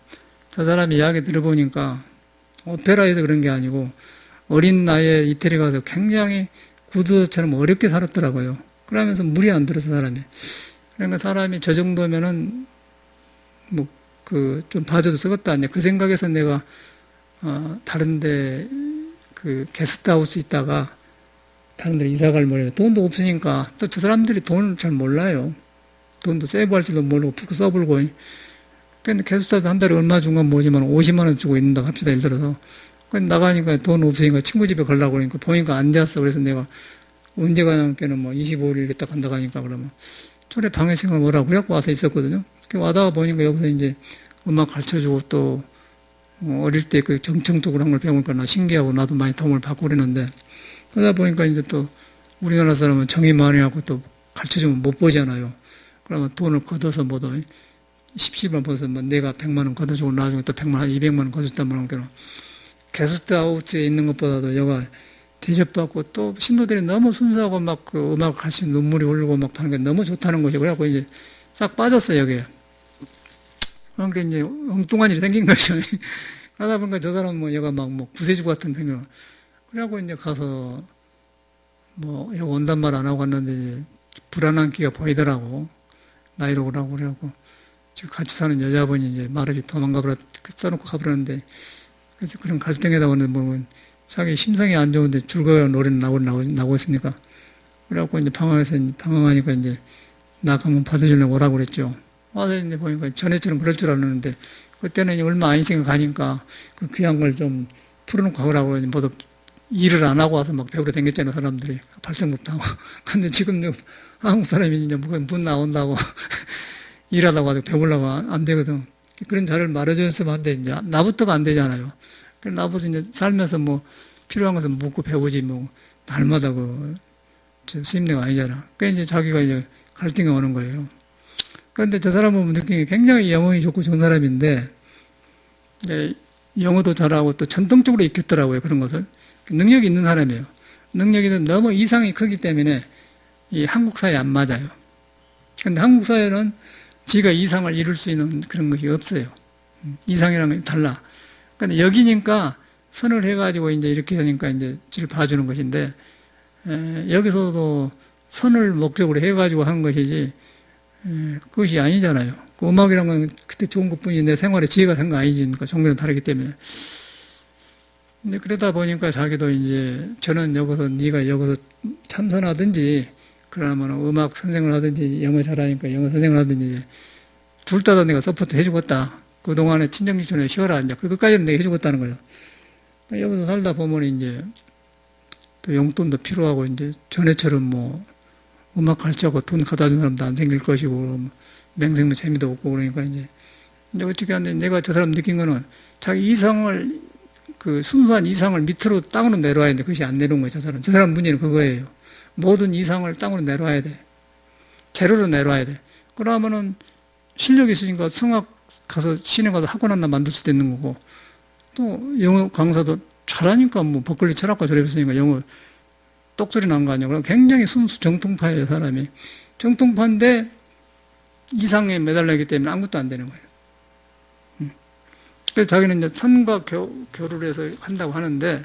저 사람 이야기 들어보니까 오페라에서 그런 게 아니고 어린 나이에 이태리 가서 굉장히 구두처럼 어렵게 살았더라고요. 그러면서 물이 안 들어서 사람이. 그러니까 사람이 저 정도면은 좀 봐줘도 쓰겠다. 그 생각에서 내가 다른데 그 게스트하우스 있다가 다른데 이사 갈 모르겠어요. 돈도 없으니까 또 저 사람들이 돈을 잘 몰라요. 돈도 세이브할 줄도 모르고 푹 써불고. 근데 게스트하우스 한 달에 얼마 준 건 뭐지만 50만 원 주고 있는다 합시다. 예를 들어서. 나가니까 돈 없으니까 친구 집에 가려고 그러니까 보니까 안 되었어. 그래서 내가 언제 가냐면께는 25일 있다 간다 가니까 그러면 저래 방에 생각 뭐라고 그래갖고 와서 있었거든요. 와다가 보니까 여기서 이제 음악 가르쳐주고 또 어릴 때 그 정청독을 한 걸 배우니까 나 신기하고 나도 많이 도움을 받고 그랬는데 그러다 보니까 이제 또 우리나라 사람은 정이 많이 하고 또 가르쳐주면 못 보잖아요. 그러면 돈을 걷어서 뭐도 10만 벌어서 내가 100만 원 걷어주고 나중에 또 100만 원, 200만 원 걷어줬단 말이야. 게스트하우스에 있는 것보다도 여가 대접받고 또 신도들이 너무 순수하고 그 음악 가르치는 눈물이 흐르고 하는 게 너무 좋다는 거죠. 그래갖고 이제 싹 빠졌어요, 여기에. 그러니까 이제 엉뚱한 일이 생긴 거죠. 그러다 보니까 저 사람은 여가 구세주 같은 생각. 그래갖고 이제 가서 여기 온단 말 안 하고 갔는데 이제 불안한 기가 보이더라고. 나이로 오라고 그래갖고 지금 같이 사는 여자분이 이제 말없이 도망가버려, 써놓고 가버렸는데, 그래서 그런 갈등에다 오는 보면 자기 심상이 안 좋은데 즐거운 노래는 나오고 있습니까? 그래갖고 이제 방황하니까 이제 나 가면 받아주려고 오라고 그랬죠. 와서 이제 보니까 전에처럼 그럴 줄 알았는데, 그때는 얼마 안 있으니까 가니까 그 귀한 걸 좀 풀어놓고 가라고 모두 일을 안 하고 와서 막 배우러 다녔잖아요, 사람들이. 발성법도 하고. 근데 지금 한국 사람이 이제 문 나온다고 일하다고 하고 배우려고 안 되거든. 그런 자료를 말해줬으면 안 돼. 이제 나부터가 안 되잖아요. 그래서 나부터 이제 살면서 뭐 필요한 것은 묻고 배우지 뭐 날마다 스님네가 아니잖아. 그러니까 이제 자기가 이제 갈등이 오는 거예요. 그런데 저 사람 보면 느낌이 굉장히 영혼이 좋고 좋은 사람인데, 이제 영어도 잘하고 또 전통적으로 익혔더라고요, 그런 것을. 능력이 있는 사람이에요. 능력이 너무 이상이 크기 때문에 이 한국 사회에 안 맞아요. 근데 한국 사회는 지가 이상을 이룰 수 있는 그런 것이 없어요. 이상이라는 게 달라. 근데 여기니까 선을 해가지고 이제 이렇게 하니까 이제 지를 봐주는 것인데, 여기서도 선을 목적으로 해가지고 하는 것이지, 그것이 아니잖아요. 그 음악이란 건 그때 좋은 것 뿐이지 내 생활에 지혜가 된 거 아니지. 종교는 다르기 때문에. 근데 그러다 보니까 자기도 이제 저는 네가 여기서 참선하든지 그러면 음악 선생을 하든지 영어 잘하니까 영어 선생을 하든지 둘 다 내가 서포트 해주겠다. 그동안에 친정지촌에 쉬어라. 이제 그것까지는 내가 해주겠다는 거예요. 여기서 살다 보면 이제 또 용돈도 필요하고 이제 전에처럼 뭐 음악 가르치고 돈 갖다 준 사람도 안 생길 것이고 맹생도 재미도 없고 그러니까 이제 어떻게 하는데 내가 저 사람 느낀 거는 자기 이상을 순수한 이상을 밑으로 땅으로 내려와야 되는데 그것이 안 내려온 거예요. 저 사람 문제는 그거예요. 모든 이상을 땅으로 내려와야 돼. 재료로 내려와야 돼. 그러면은 실력이 있으니까 성악 가서 시내 가서 학원 하나 만들 수도 있는 거고, 또 영어 강사도 잘하니까 뭐 버클리 철학과 졸업했으니까 영어 똑소리 난 거 아니야. 그럼 굉장히 순수 정통파예요, 사람이. 정통파인데 이상에 매달리기 때문에 아무것도 안 되는 거예요. 그래서 자기는 이제 선과 교를 해서 한다고 하는데,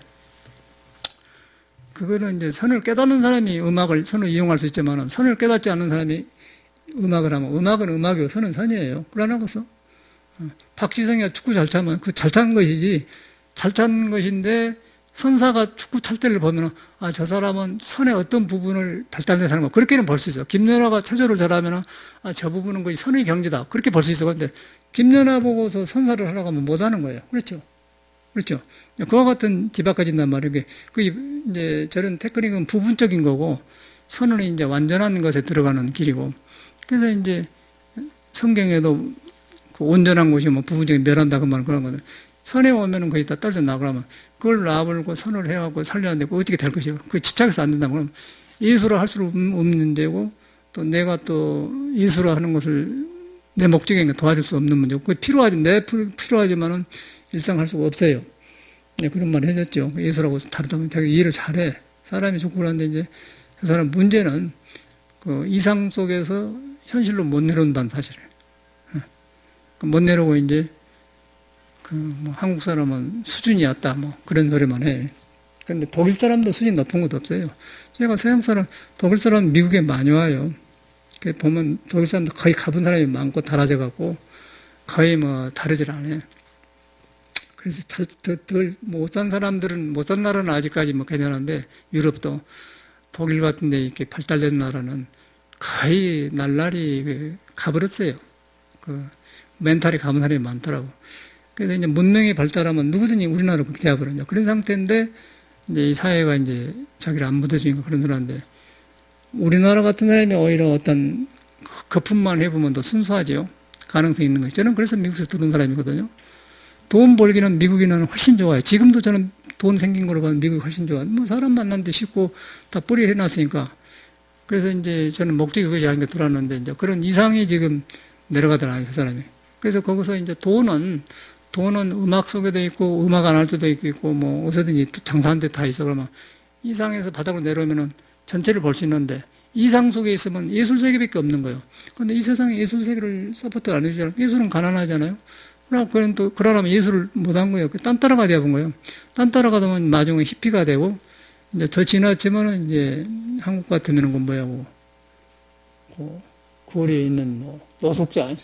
그거는 이제 선을 깨닫는 사람이 선을 이용할 수 있지만, 선을 깨닫지 않는 사람이 음악을 하면, 음악은 음악이고 선은 선이에요. 그러나고서 박지성이가 축구 잘 차면 잘 차는 것이지, 잘 차는 것인데 선사가 축구 찰 때를 보면 저 사람은 선의 어떤 부분을 발달된 사람이고 그렇게는 볼 수 있어요. 김연아가 체조를 잘하면 저 부분은 거의 선의 경지다. 그렇게 볼 수 있어. 근데 김연아 보고서 선사를 하라고 하면 못 하는 거예요. 그렇죠? 그렇죠? 그와 같은 뒤바꿔진단 말이에요. 이제 저런 테크닉은 부분적인 거고 선은 이제 완전한 것에 들어가는 길이고, 그래서 이제 성경에도 그 온전한 곳이 뭐 부분적인 멸한다 그 말 그런 거는 선에 오면은 거의 다 떨어져 나가면 그걸 놔버리고 선을 해갖고 살려야 되고 어떻게 될 것이요. 그게 집착해서 안 된다. 그럼 예술을 할 수 없는 데고 또 내가 또 예술을 하는 것을 내 목적에 도와줄 수 없는 문제고 그게 필요하지만은 일상 할 수가 없어요. 네, 그런 말 해줬죠. 예술하고 다르다 보면 자기 일을 잘해. 사람이 좋고 그러는데 이제 그 사람 문제는 그 이상 속에서 현실로 못 내려온다는 사실이에요. 못 내려오고 이제 뭐 한국 사람은 수준이 얕다 뭐 그런 소리만 해. 근데 독일 사람도 수준이 높은 것도 없어요. 제가 서양 사람, 독일 사람 미국에 많이 와요. 보면 독일 사람도 거의 가본 사람이 많고 달아져 갖고 거의 뭐 다르질 않아요. 그래서 못 산 사람들은 못 산 나라는 아직까지 뭐 괜찮은데 유럽도 독일 같은 데 이렇게 발달된 나라는 거의 날라리 가버렸어요. 멘탈이 가본 사람이 많더라고. 그래서 이제 문명이 발달하면 누구든지 우리나라로 그렇게 해버렸냐. 그런 상태인데, 이제 이 사회가 이제 자기를 안 믿어주니까 그런 소리인데, 우리나라 같은 사람이 오히려 어떤 거품만 해보면 더 순수하죠. 가능성이 있는 거죠. 저는 그래서 미국에서 들어온 사람이거든요. 돈 벌기는 미국인은 훨씬 좋아요. 지금도 저는 돈 생긴 걸로 봐도 미국이 훨씬 좋아요. 뭐 사람 만났는데 쉽고 다 뿌리 해놨으니까. 그래서 이제 저는 목적이 그것이 아닌가 들어왔는데, 이제 그런 이상이 지금 내려가더라고요, 그 사람이. 그래서 거기서 이제 돈은 음악 속에도 있고, 음악 안 할 때도 있고, 뭐, 어디서든지 장사하는 데 다 있어. 그러면 이상에서 바닥으로 내려오면은 전체를 볼 수 있는데, 이상 속에 있으면 예술 세계밖에 없는 거예요. 근데 이 세상에 예술 세계를 서포트 안 해주잖아요. 예술은 가난하잖아요. 그러면 예술을 못한 거예요. 딴 따라가 되어본 거예요. 딴 따라가다 보면 나중에 히피가 되고, 이제 더 지나치면은 이제 한국 같으면은 그 거리에 있는 뭐, 노숙자.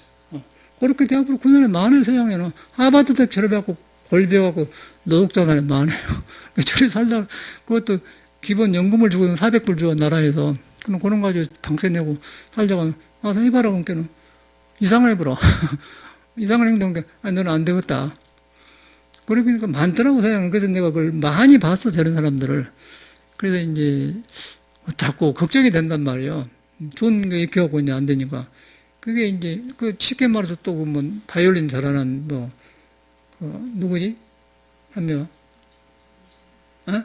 그렇게 되어버리고, 그 전에 많은 서양에는 하버드대 졸업해갖고 골배워갖고 노동자 사람이 많아요. 저리 살다, 그것도 기본 연금을 주고는 400불 줘, 나라에서. 그런 거 가지고 방세 내고 살자고 와서 해봐라, 그러니까는. 이상을 해보라. 이상한 행동, 너는 안 되겠다. 그러니까 많더라고, 서양은. 그래서 내가 그걸 많이 봤어, 저런 사람들을. 그래서 이제 자꾸 걱정이 된단 말이에요. 좋은 거 익혀갖고 이제 안 되니까. 그게 이제, 쉽게 말해서 또 보면, 바이올린 잘하는, 누구지? 한 명. 어?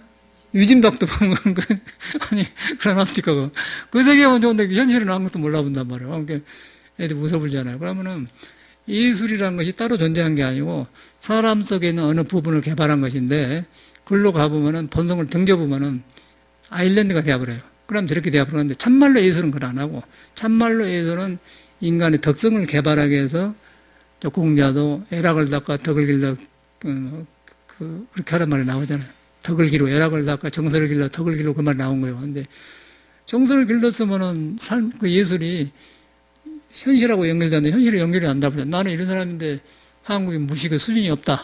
유진박도 보면, 아니, 그런 아스티카가. 그 세계만 좋은데 현실은 아무것도 몰라본단 말이에요. 그러니까 애들 무서울잖아요. 그러면은, 예술이라는 것이 따로 존재한 게 아니고 사람 속에 있는 어느 부분을 개발한 것인데 글로 가보면은 본성을 등져보면은 아일랜드가 되어버려요. 그럼 저렇게 되어버리는데 참말로 예술은 그걸 안 하고 참말로 예술은 인간의 덕성을 개발하기 위해서 공자도 애락을 닦아 덕을 길러 그렇게 하란 말이 나오잖아요. 덕을 기르고 애락을 닦아 정서를 길러 덕을 기르고 그 말 나온 거예요. 근데 정서를 길렀으면은 그 예술이 현실하고 연결되는데 현실에 연결이 안 닿아요. 나는 이런 사람인데 한국의 무식의 수준이 없다.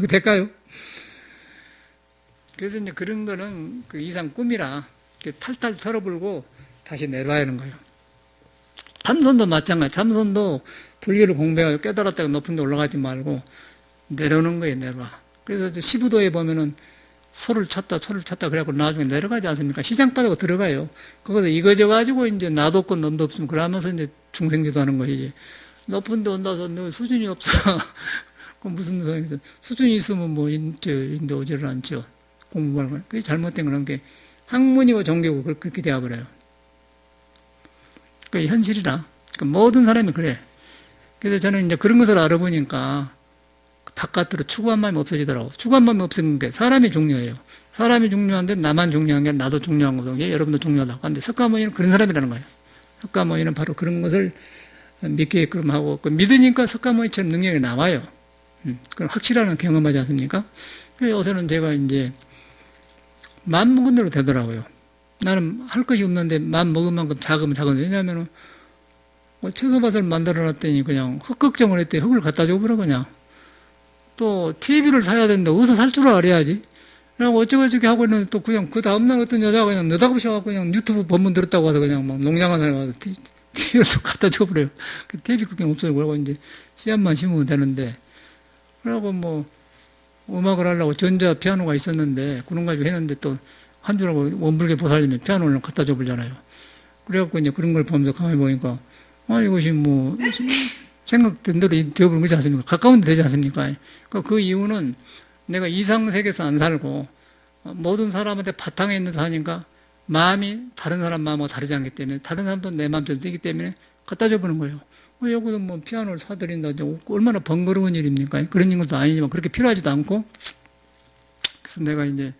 될까요? 그래서 이제 그런 거는 그 이상 꿈이라 탈탈 털어불고 다시 내려와야 하는 거예요. 참선도 마찬가지. 참선도 불교를 공부해서 깨달았다가 높은 데 올라가지 말고 내려오는 거예요, 내려와. 그래서 시부도에 보면은 소를 찾다 그래갖고 나중에 내려가지 않습니까? 시장바닥으로 들어가요. 거기서 이거져 가지고 이제 나도 없고 놈도 없으면 그러면서 이제 중생기도 하는 것이지. 높은 데 온다서 너 수준이 없어. 그 무슨 소용이있어. 수준이 있으면 뭐 인도 오지를 않죠. 공부하는 거. 그게 잘못된 거는 게 학문이고 종교고 그렇게 되어버려요. 그게 현실이라. 그러니까 모든 사람이 그래. 그래서 저는 이제 그런 것을 알아보니까 바깥으로 추구한 마음이 없어지더라고. 추구한 마음이 없어지는 게 사람이 중요해요. 사람이 중요한데 나만 중요한 게 아니라 나도 중요한 거거든요. 여러분도 중요하다고. 근데 석가모니는 그런 사람이라는 거예요. 석가모니는 바로 그런 것을 믿게끔 하고 믿으니까 석가모니처럼 능력이 나와요. 그건 확실한 경험하지 않습니까? 그래서 요새는 제가 이제 마음 먹은 대로 되더라고요. 나는 할 것이 없는데 마음 먹은 만큼 작으면 작은데 왜냐하면 채소밭을 만들어 놨더니 그냥 흙 걱정을 했더니 흙을 갖다 줘버려 그냥. 또 TV를 사야 되는데 어디서 살 줄 알아야지. 그냥 어쩌고저쩌고 하고 있는데 또 그냥 그 다음날 어떤 여자가 그냥 느닷없이 와서 그냥 유튜브 본문 들었다고 와서 그냥 막 농장한 사람이 와서 TV를 갖다 줘버려요. 그 TV 그냥 없어요. 그러고 이제 씨앗만 심으면 되는데. 그러고 뭐 음악을 하려고 전자 피아노가 있었는데 그런 가지고 했는데 또 한 줄하고 원불교 보살님이 피아노를 갖다 줘버리잖아요. 그래갖고 이제 그런 걸 보면서 가만히 보니까 이것이 뭐 생각된 대로 되어버린 거지 않습니까? 가까운 데 되지 않습니까? 그 이유는 내가 이상세계에서 안 살고 모든 사람한테 바탕에 있는 사니까 마음이 다른 사람 마음하고 다르지 않기 때문에 다른 사람도 내 마음처럼 되기 때문에 갖다 줘보는 거예요. 여기서 뭐 피아노를 사드린다 얼마나 번거로운 일입니까? 그런 것도 아니지만 그렇게 필요하지도 않고 그래서 내가 이제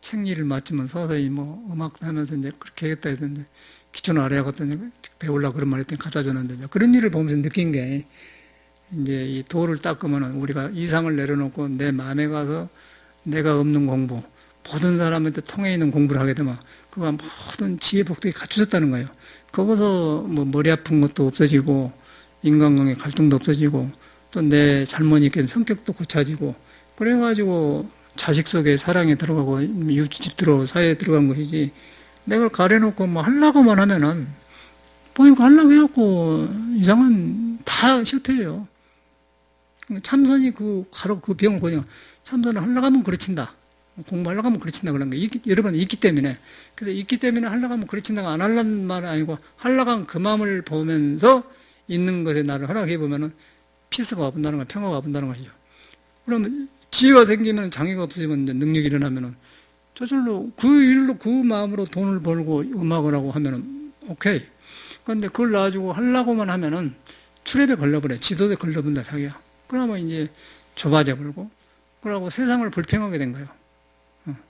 책 일을 마치면 서서히 뭐 음악도 하면서 이제 그렇게 하겠다 해서 이제 기초는 알아야겠다니 배우려고 그런 말 했더니 갖다 줬는데 그런 일을 보면서 느낀 게 이제 이 도를 닦으면 우리가 이상을 내려놓고 내 마음에 가서 내가 없는 공부 모든 사람한테 통해 있는 공부를 하게 되면 그가 모든 지혜 복덕이 갖춰졌다는 거예요. 거기서 뭐 머리 아픈 것도 없어지고 인간관계 갈등도 없어지고 또 내 잘못 있게 성격도 고쳐지고 그래가지고 자식 속에 사랑에 들어가고 이웃집 들어가고 사회에 들어간 것이지 내가 가려놓고 뭐 하려고만 하면은 보니까 하려고 해갖고 이상은 다 실패해요. 참선이 그 병을 그냥 참선을 하려고 하면 그르친다. 공부하려고 하면 그르친다 그런 거 여러 번 있기 때문에 그래서 있기 때문에 하려고 하면 그르친다가 안 하려는 말은 아니고 하려고 하면 그 마음을 보면서 있는 것에 나를 허락해 보면은 피스가 와본다는 거 평화가 와본다는 것이죠. 그러면 지혜가 생기면 장애가 없어지면 이제 능력이 일어나면은 저절로 그 일로 그 마음으로 돈을 벌고 음악을 하고 하면은 오케이. 그런데 그걸 놔주고 하려고만 하면은 출애에 걸려버려. 지도에 걸려본다 자기야. 그러면 이제 좁아져 버리고 그러고 세상을 불평하게 된 거예요.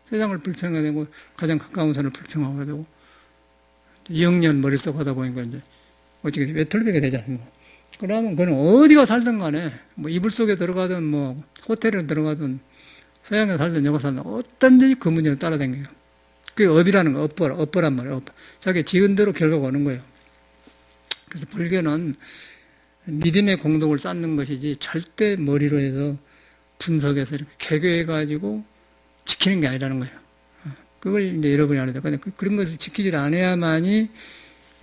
세상을 불평하게 되고 가장 가까운 사람을 불평하게 되고 영년 머릿속 하다 보니까 이제 어떻게 외톨이게 되지 않습니까? 그러면 그는 어디가 살든 간에 뭐 이불 속에 들어가든 뭐 호텔에 들어가든 서양에 살든 여기 살든 어떤 데지 그 문제를 따라다녀요. 그게 업이라는 거, 업보란 말이에요. 업. 자기 지은 대로 결과가 오는 거예요. 그래서 불교는 믿음의 공덕을 쌓는 것이지 절대 머리로 해서 분석해서 이렇게 개교해가지고 지키는 게 아니라는 거예요. 그걸 이제 여러분이 알아야 돼요. 그런 것을 지키질 않아야만이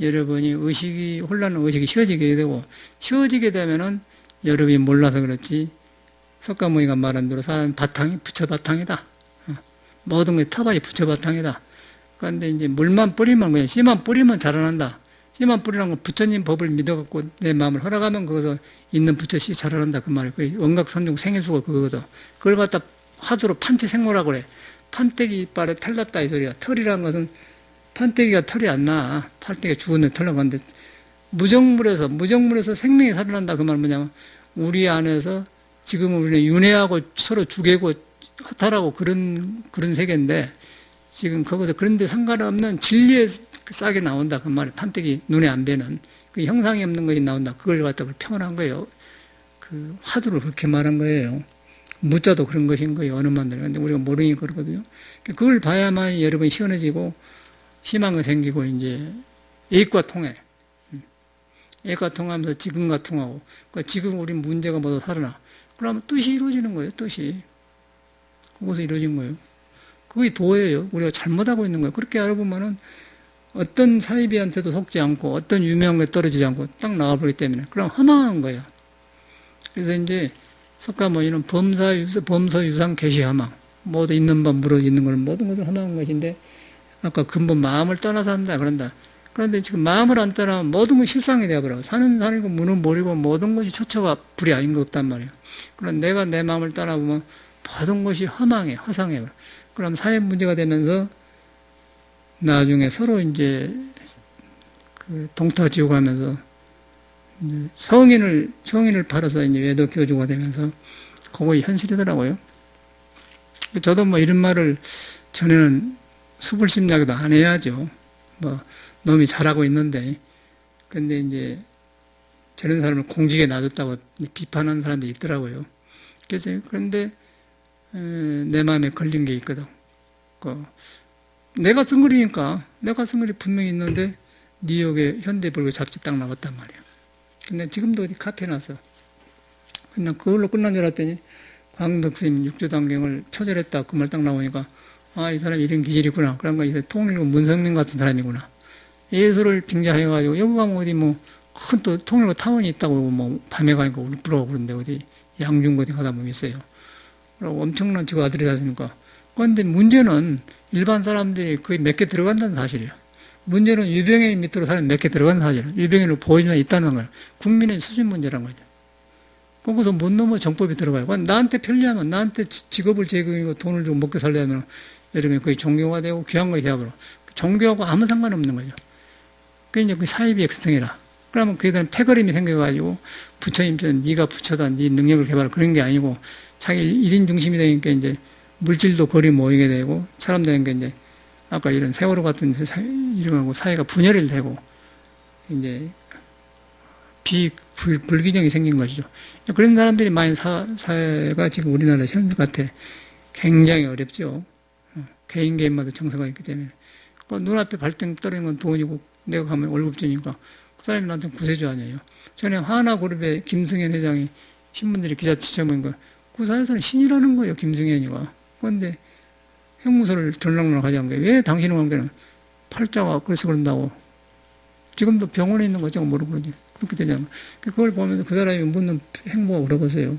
여러분이 혼란한 의식이 쉬워지게 되고, 쉬워지게 되면은 여러분이 몰라서 그렇지, 석가모니가 말한 대로 사람 바탕이 부처바탕이다. 모든 게 터밭이 부처바탕이다. 그런데 이제 물만 뿌리면, 그냥 씨만 뿌리면 자라난다. 씨만 뿌리라는 건 부처님 법을 믿어갖고 내 마음을 허락하면 거기서 있는 부처 씨 자라난다. 그 말이에요. 그 원각선중 생일수가 그거거든. 그걸 갖다 화두로 판치생모라고 그래. 판때기 이빨에 털 났다 이 소리야. 털이라는 것은 판때기가 털이 안 나. 판때기가 죽었는데 털 나가는데 무정물에서 생명이 살아난다. 그 말은 뭐냐면 우리 안에서 지금 우리는 윤회하고 서로 죽이고 허탈하고 그런 세계인데 지금 거기서 그런데 상관없는 진리의 싹이 나온다. 그 말이 판때기 눈에 안 뵈는 그 형상이 없는 것이 나온다. 그걸 갖다가 표현한 거예요. 그 화두를 그렇게 말한 거예요. 무자도 그런 것인 거예요. 어느 만들. 근데 우리가 모르니까 그러거든요. 그걸 봐야만 여러분이 시원해지고 희망이 생기고 이제 애익과 통해. 애익과 통하면서 지금과 통하고. 그러니까 지금 우리 문제가 모두 살아나. 그러면 뜻이 이루어지는 거예요. 뜻이. 그것이 이루어진 거예요. 그게 도예요. 우리가 잘못하고 있는 거예요. 그렇게 알아보면은 어떤 사이비한테도 속지 않고 어떤 유명한 게 떨어지지 않고 딱 나와버리기 때문에 그럼 허망한 거예요. 그래서 이제 석가모니는 범서유상 계시허망 모두 있는 법 물어 있는 걸 모든 것을 허망한 것인데 아까 근본 마음을 떠나서 한다 그런다. 그런데 지금 마음을 안 떠나면 모든 것이 실상이 되어버려. 산은 산이고 문은 몰이고 모든 것이 처처가 불이 아닌 것 없단 말이에요. 그럼 내가 내 마음을 떠나보면 모든 것이 허망해, 허상해. 그럼 사회 문제가 되면서 나중에 서로 이제 그 동타지고 가면서 성인을 팔아서 이제 외도 교주가 되면서 그거 현실이더라고요. 저도 뭐 이런 말을 전에는 수불심리학도 안 해야죠. 뭐 놈이 잘하고 있는데 근데 이제 저런 사람을 공직에 놔뒀다고 비판하는 사람도 있더라고요. 그런데 내 마음에 걸린 게 있거든. 내가 쓴 글이니까 내가 쓴 글이 분명히 있는데 뉴욕에 현대불교 잡지 딱 나왔단 말이야. 근데 지금도 어디 카페에 놨어. 그냥 그걸로 끝난 줄 알았더니 광덕스님 육조단경을 표절했다 그 말 딱 나오니까 아, 이 사람이 이런 기질이구나. 그런 거 이제 통일교 문성민 같은 사람이구나. 예술을 빙자해가지고 여기 가면 어디 뭐 큰 또 통일교 타원이 있다고 뭐 밤에 가니까 울부러고 그러는데 어디 양중 어디 가다 보면 있어요. 그리고 엄청난 지구 아들이지 않습니까? 그런데 문제는 일반 사람들이 거의 몇 개 들어간다는 사실이에요. 문제는 유병의 밑으로 사람 몇 개 들어간 사실이에요. 유병의를 보여주면 있다는 거예요. 국민의 수준 문제란 거죠. 거기서 못 넘어 정법이 들어가요. 나한테 편리하면 나한테 직업을 제공하고 돈을 좀 먹고 살려면 여러분이 거의 종교가 되고 귀한 것이 되어버려. 종교하고 아무 상관없는 거죠. 그게 이제 그 사이비 액성이라. 그러면 그에 대한 패거림이 생겨가지고 부처님처럼 네가 부처다, 네 능력을 개발할 그런 게 아니고 자기 일인 중심이 되니까 이제 물질도 거리 모이게 되고 사람들에게 이제 아까 이런 세월호 같은 이런 사회가 분열이 되고 이제 불균형이 생긴 것이죠. 그런 사람들이 많이 사회가 지금 우리나라 현실 같아 굉장히 어렵죠. 개인마다 정서가 있기 때문에. 눈앞에 발등 떨어지는 건 돈이고 내가 가면 월급 주니까 그 사람이 나한테 구세주 아니에요. 전에 하나그룹의 김승현 회장이 신문들이 기사 지쳐보니까 그 사회에서는 신이라는 거예요. 김승현이가. 그런데 형무소를 들락날락 하지 않은 거예요. 왜 당신의 관계는 팔자가 그래서 그런다고. 지금도 병원에 있는 거 제가 모르고 그러지. 그렇게 되잖아요. 그걸 보면서 그 사람이 묻는 행보가 그러겠어요.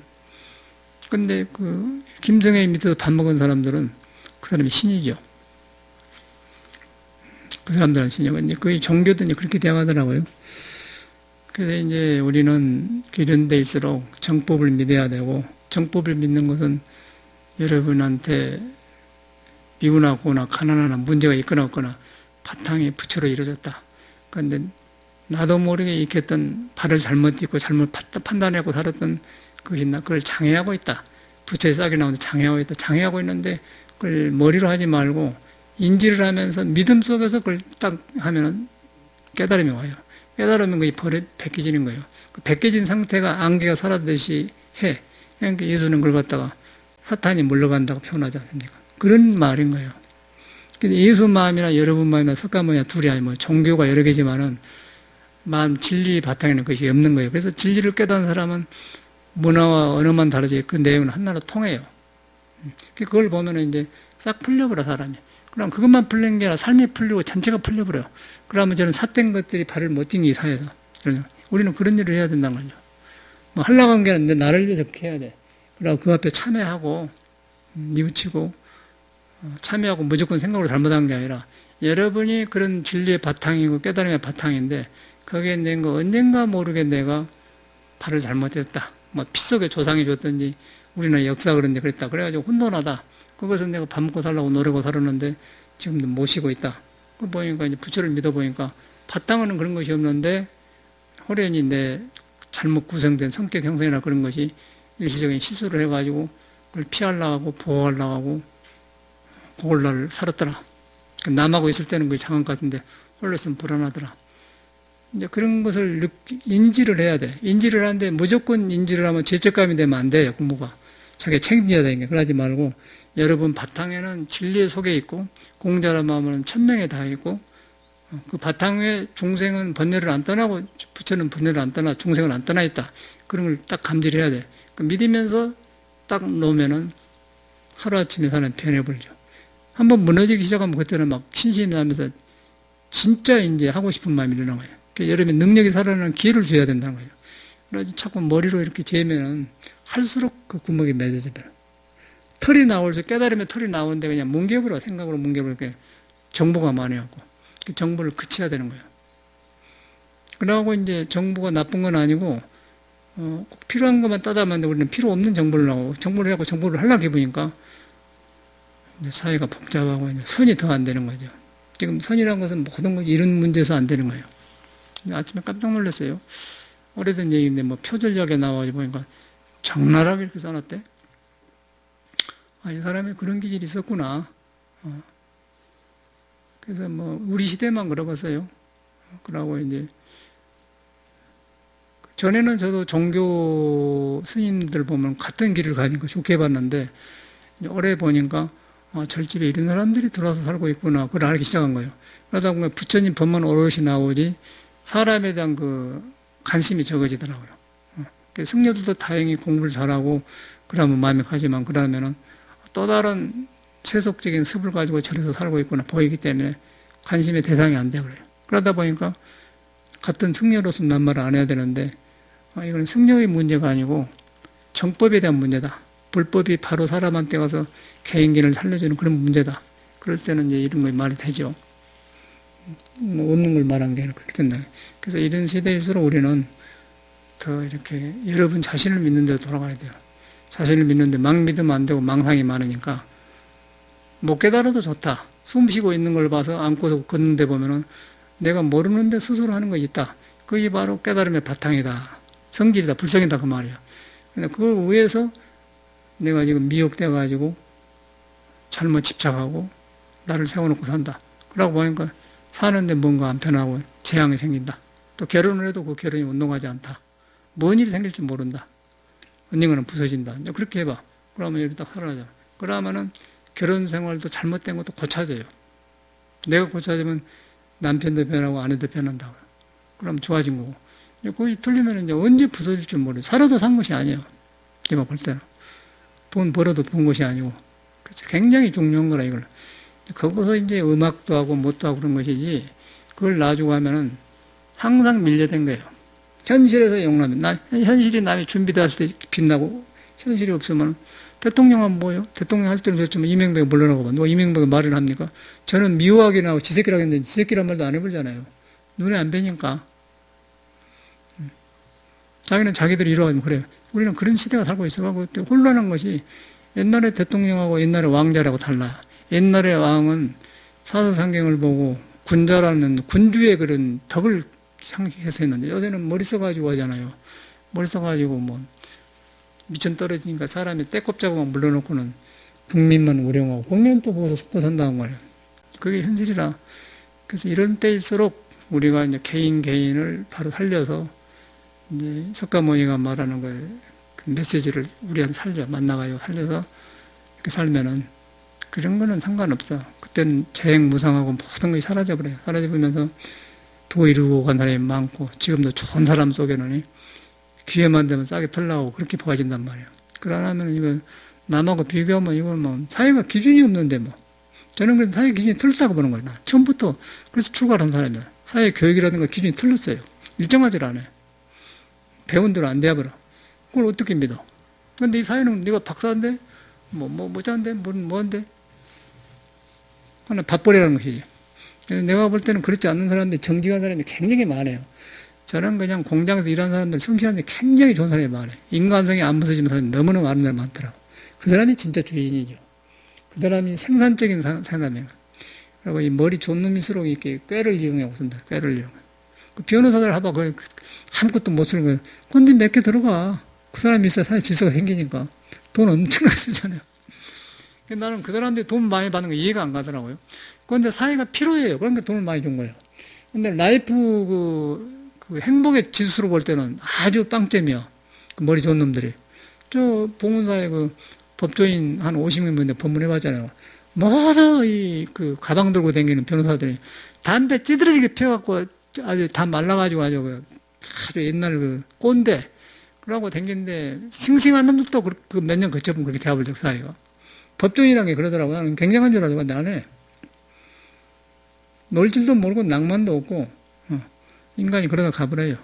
근데 그 김성애 밑에서 밥 먹은 사람들은 그 사람이 신이죠. 그 사람들은 신이고 이제 거의 종교도 이제 그렇게 되어가더라고요. 그래서 이제 우리는 이런 데일수록 정법을 믿어야 되고 정법을 믿는 것은 여러분한테 미운하거나 가난하나 문제가 있거나 없거나 바탕이 부처로 이루어졌다. 그런데 나도 모르게 익혔던 발을 잘못 딛고 잘못 판단하고 살았던 그걸 장애하고 있다. 부처의 싹이 나오는데 장애하고 있다. 장애하고 있는데 그걸 머리로 하지 말고 인지를 하면서 믿음 속에서 그걸 딱 하면은 깨달음이 와요. 깨달으면 그게 벗겨지는 거예요. 그 벗겨진 상태가 안개가 사라지듯이 해. 그러니까 예수는 그걸 갖다가 사탄이 물러간다고 표현하지 않습니까? 그런 말인 거예요. 예수 마음이나 여러분 마음이나 석가모니나 둘이 아니면 종교가 여러 개지만은 마음 진리 바탕에는 그것이 없는 거예요. 그래서 진리를 깨달은 사람은 문화와 언어만 다르지 그 내용은 하나로 통해요. 그걸 보면은 이제 싹 풀려버려, 사람이. 그럼 그것만 풀린 게 아니라 삶이 풀리고 전체가 풀려버려요. 그러면 저는 삿된 것들이 발을 못 딛는 이 사회에서. 우리는 그런 일을 해야 된다는 거죠. 뭐 하려고 한 게 아닌데 나를 위해서 그렇게 해야 돼. 그러고 그 앞에 참여하고 뉘우치고 참여하고 무조건 생각으로 잘못한 게 아니라 여러분이 그런 진리의 바탕이고 깨달음의 바탕인데 거기에 내가 언젠가 모르게 내가 발을 잘못했다. 뭐 피 속에 조상이 줬든지 우리나라 역사 그런데 그랬다. 그래가지고 혼돈하다. 그것은 내가 밥 먹고 살려고 노력하고 살았는데 지금도 못 쉬고 있다. 그 보니까 이제 부처를 믿어보니까 바탕은 그런 것이 없는데 호련히 내 잘못 구성된 성격 형성이나 그런 것이 일시적인 실수를 해가지고 그걸 피하려고 하고 보호하려고 하고 그걸날 살았더라. 남하고 있을 때는 그게 장한 것 같은데 홀로 있으면 불안하더라. 이제 그런 것을 인지를 해야 돼. 인지를 하는데 무조건 인지를 하면 죄책감이 되면 안 돼요, 공부가. 자기가 책임져야 되는 게. 그러지 말고 여러분 바탕에는 진리의 속에 있고 공자라 마음은 천명에 다 있고 그 바탕에 중생은 번뇌를 안 떠나고 부처는 번뇌를 안 떠나 중생을 안 떠나 있다. 그런 걸 딱 감지를 해야 돼. 그 믿으면서 딱 놓으면은 하루아침에 사람이 변해버리죠. 한번 무너지기 시작하면 그때는 막 신심이 나면서 진짜 이제 하고 싶은 마음이 일어난 거예요. 그러니까 여러분의 능력이 살아나는 기회를 줘야 된다는 거예요. 그래서 자꾸 머리로 이렇게 재면은 할수록 그 구멍이 맺어져 버려. 털이 나올수 깨달으면 털이 나오는데 그냥 뭉개버려. 생각으로 뭉개버려. 정보가 많아갖고. 그 정보를 그쳐야 되는 거예요. 그러고 이제 정보가 나쁜 건 아니고 꼭 필요한 것만 따다만 우리는 필요 없는 정보를 나오고 정보를 하고 정보를 하려고 해보니까 이제 사회가 복잡하고 이제 선이 더 안 되는 거죠. 지금 선이라는 것은 모든 것이 이런 문제에서 안 되는 거예요. 아침에 깜짝 놀랐어요. 오래된 얘기인데 뭐 표절약에 나와가지고 보니까 적나라하게 이렇게 써놨대. 아, 이 사람이 그런 기질이 있었구나. 그래서 뭐 우리 시대만 그러겠어요. 그러고 이제 전에는 저도 종교 스님들 보면 같은 길을 가니까 좋게 봤는데 오래 보니까 절집에 이런 사람들이 들어와서 살고 있구나. 그걸 알기 시작한 거예요. 그러다 보면 부처님 법만 오롯이 나오지 사람에 대한 그 관심이 적어지더라고요. 승려들도 다행히 공부를 잘하고 그러면 마음이 가지만 그러면은 또 다른 세속적인 습을 가지고 절에서 살고 있구나 보이기 때문에 관심의 대상이 안 돼버려요. 그러다 보니까 같은 승려로서 난 말을 안 해야 되는데 이건 승려의 문제가 아니고 정법에 대한 문제다. 불법이 바로 사람한테 가서 개인기를 살려주는 그런 문제다. 그럴 때는 이제 이런 거 말이 되죠. 없는 걸 말한 게 그렇게 된다. 그래서 이런 시대일수록 우리는 더 이렇게 여러분 자신을 믿는 데로 돌아가야 돼요. 자신을 믿는데 막 믿으면 안 되고 망상이 많으니까 못 깨달아도 좋다. 숨 쉬고 있는 걸 봐서 안고서 걷는데 보면은 내가 모르는데 스스로 하는 거 있다. 그게 바로 깨달음의 바탕이다. 성질이다. 불성이다. 그 말이야. 근데 그 위에서 내가 지금 미혹돼가지고 잘못 집착하고 나를 세워놓고 산다. 그러고 보니까 사는데 뭔가 안 편하고 재앙이 생긴다. 또 결혼을 해도 그 결혼이 운동하지 않다. 뭔 일이 생길지 모른다. 언젠가는 부서진다. 그렇게 해봐. 그러면 여기 딱 살아나죠. 그러면은 결혼 생활도 잘못된 것도 고쳐져요. 내가 고쳐지면 남편도 변하고 아내도 변한다고요. 그럼 좋아진 거고. 거기 틀리면 이제 언제 부서질지 모르죠. 살아도 산 것이 아니에요. 제가 볼 때는. 돈 벌어도 본 것이 아니고. 그래서 굉장히 중요한 거라, 이걸. 거기서 이제 음악도 하고 뭣도 하고 그런 것이지, 그걸 놔주고 하면은 항상 밀려된 거예요. 현실에서 용납이. 현실이 남이 준비되었을 때 빛나고, 현실이 없으면 대통령 하면 뭐예요? 대통령 할 때는 좋지만 이명박이 물러나고 봐. 누가 이명박이 말을 합니까? 저는 미워하긴 하고 지새끼라고 했는데 지새끼란 말도 안 해보잖아요. 눈에 안 뵈니까. 자기는 자기들이 이러면 그래요. 우리는 그런 시대가 살고 있어가지고 혼란한 것이 옛날에 대통령하고 옛날에 왕자라고 달라. 옛날에 왕은 사서상경을 보고 군자라는 군주의 그런 덕을 상기해서 했는데 요새는 머리 써가지고 하잖아요. 머리 써가지고 뭐 미천 떨어지니까 사람이 떼꼽 잡으면 물러놓고는 국민만 우령하고 국민은 또 거기서 속고 산다는 거예요. 그게 현실이라. 그래서 이런 때일수록 우리가 이제 개인을 바로 살려서 이제 석가모니가 말하는 그 메시지를 우리한테 만나가지고 살려서 이렇게 살면은 그런 거는 상관없어. 그때는 재행무상하고 모든 것이 사라져버려요. 사라져버리면서 도 이루고 간 사람이 많고, 지금도 좋은 사람 속에는 기회만 되면 싸게 털라고 그렇게 보아진단 말이에요. 그러면 이거 남하고 비교하면 이건 뭐 사회가 기준이 없는데 뭐. 저는 그래서 사회 기준이 틀렸다고 보는 거예요. 처음부터 그래서 출가를 한 사람이야. 사회 교육이라든가 기준이 틀렸어요. 일정하지 않아요. 배운 대로 안 돼버려. 그걸 어떻게 믿어? 근데 이 사회는 네가 박사인데, 모자인데, 뭔데? 하나 밥벌이라는 것이지. 그래서 내가 볼 때는 그렇지 않는 사람들이 정직한 사람이 굉장히 많아요. 저는 그냥 공장에서 일하는 사람들, 성실한데 굉장히 좋은 사람이 많아요. 인간성이 안 부서지면서 너무너무 많은 사람이 많더라고. 그 사람이 진짜 주인이죠. 그 사람이 생산적인 사람이에요. 그리고 이 머리 좋은 놈일수록 이렇게 꾀를 이용하고 쓴다. 꾀를 이용해. 그 변호사들 하봐. 아무것도 못 쓰는 거예요. 근데 몇 개 들어가. 그 사람이 있어야 사회 질서가 생기니까. 돈 엄청나게 쓰잖아요. 나는 그 사람들이 돈 많이 받는 거 이해가 안 가더라고요. 그런데 사회가 필요해요. 그러니까 돈을 많이 준 거예요. 근데 라이프 그 행복의 지수로 볼 때는 아주 빵점이야. 그 머리 좋은 놈들이. 저 봉은사에 그 법조인 한 50명인데 법문해봤잖아요. 모두 그 가방 들고 다니는 변호사들이 담배 찌드러지게 피워갖고 아주 다 말라가지고 아주 옛날 그 꼰대 그러고 다니는데 싱싱한 놈들도 그 몇 년 거쳐보면 그렇게 되어버려 사회가. 법조인이라는 게 그러더라고. 나는 굉장한 줄 알고 근데 안 해. 놀 줄도 모르고 낭만도 없고 인간이 그러다 가버려요.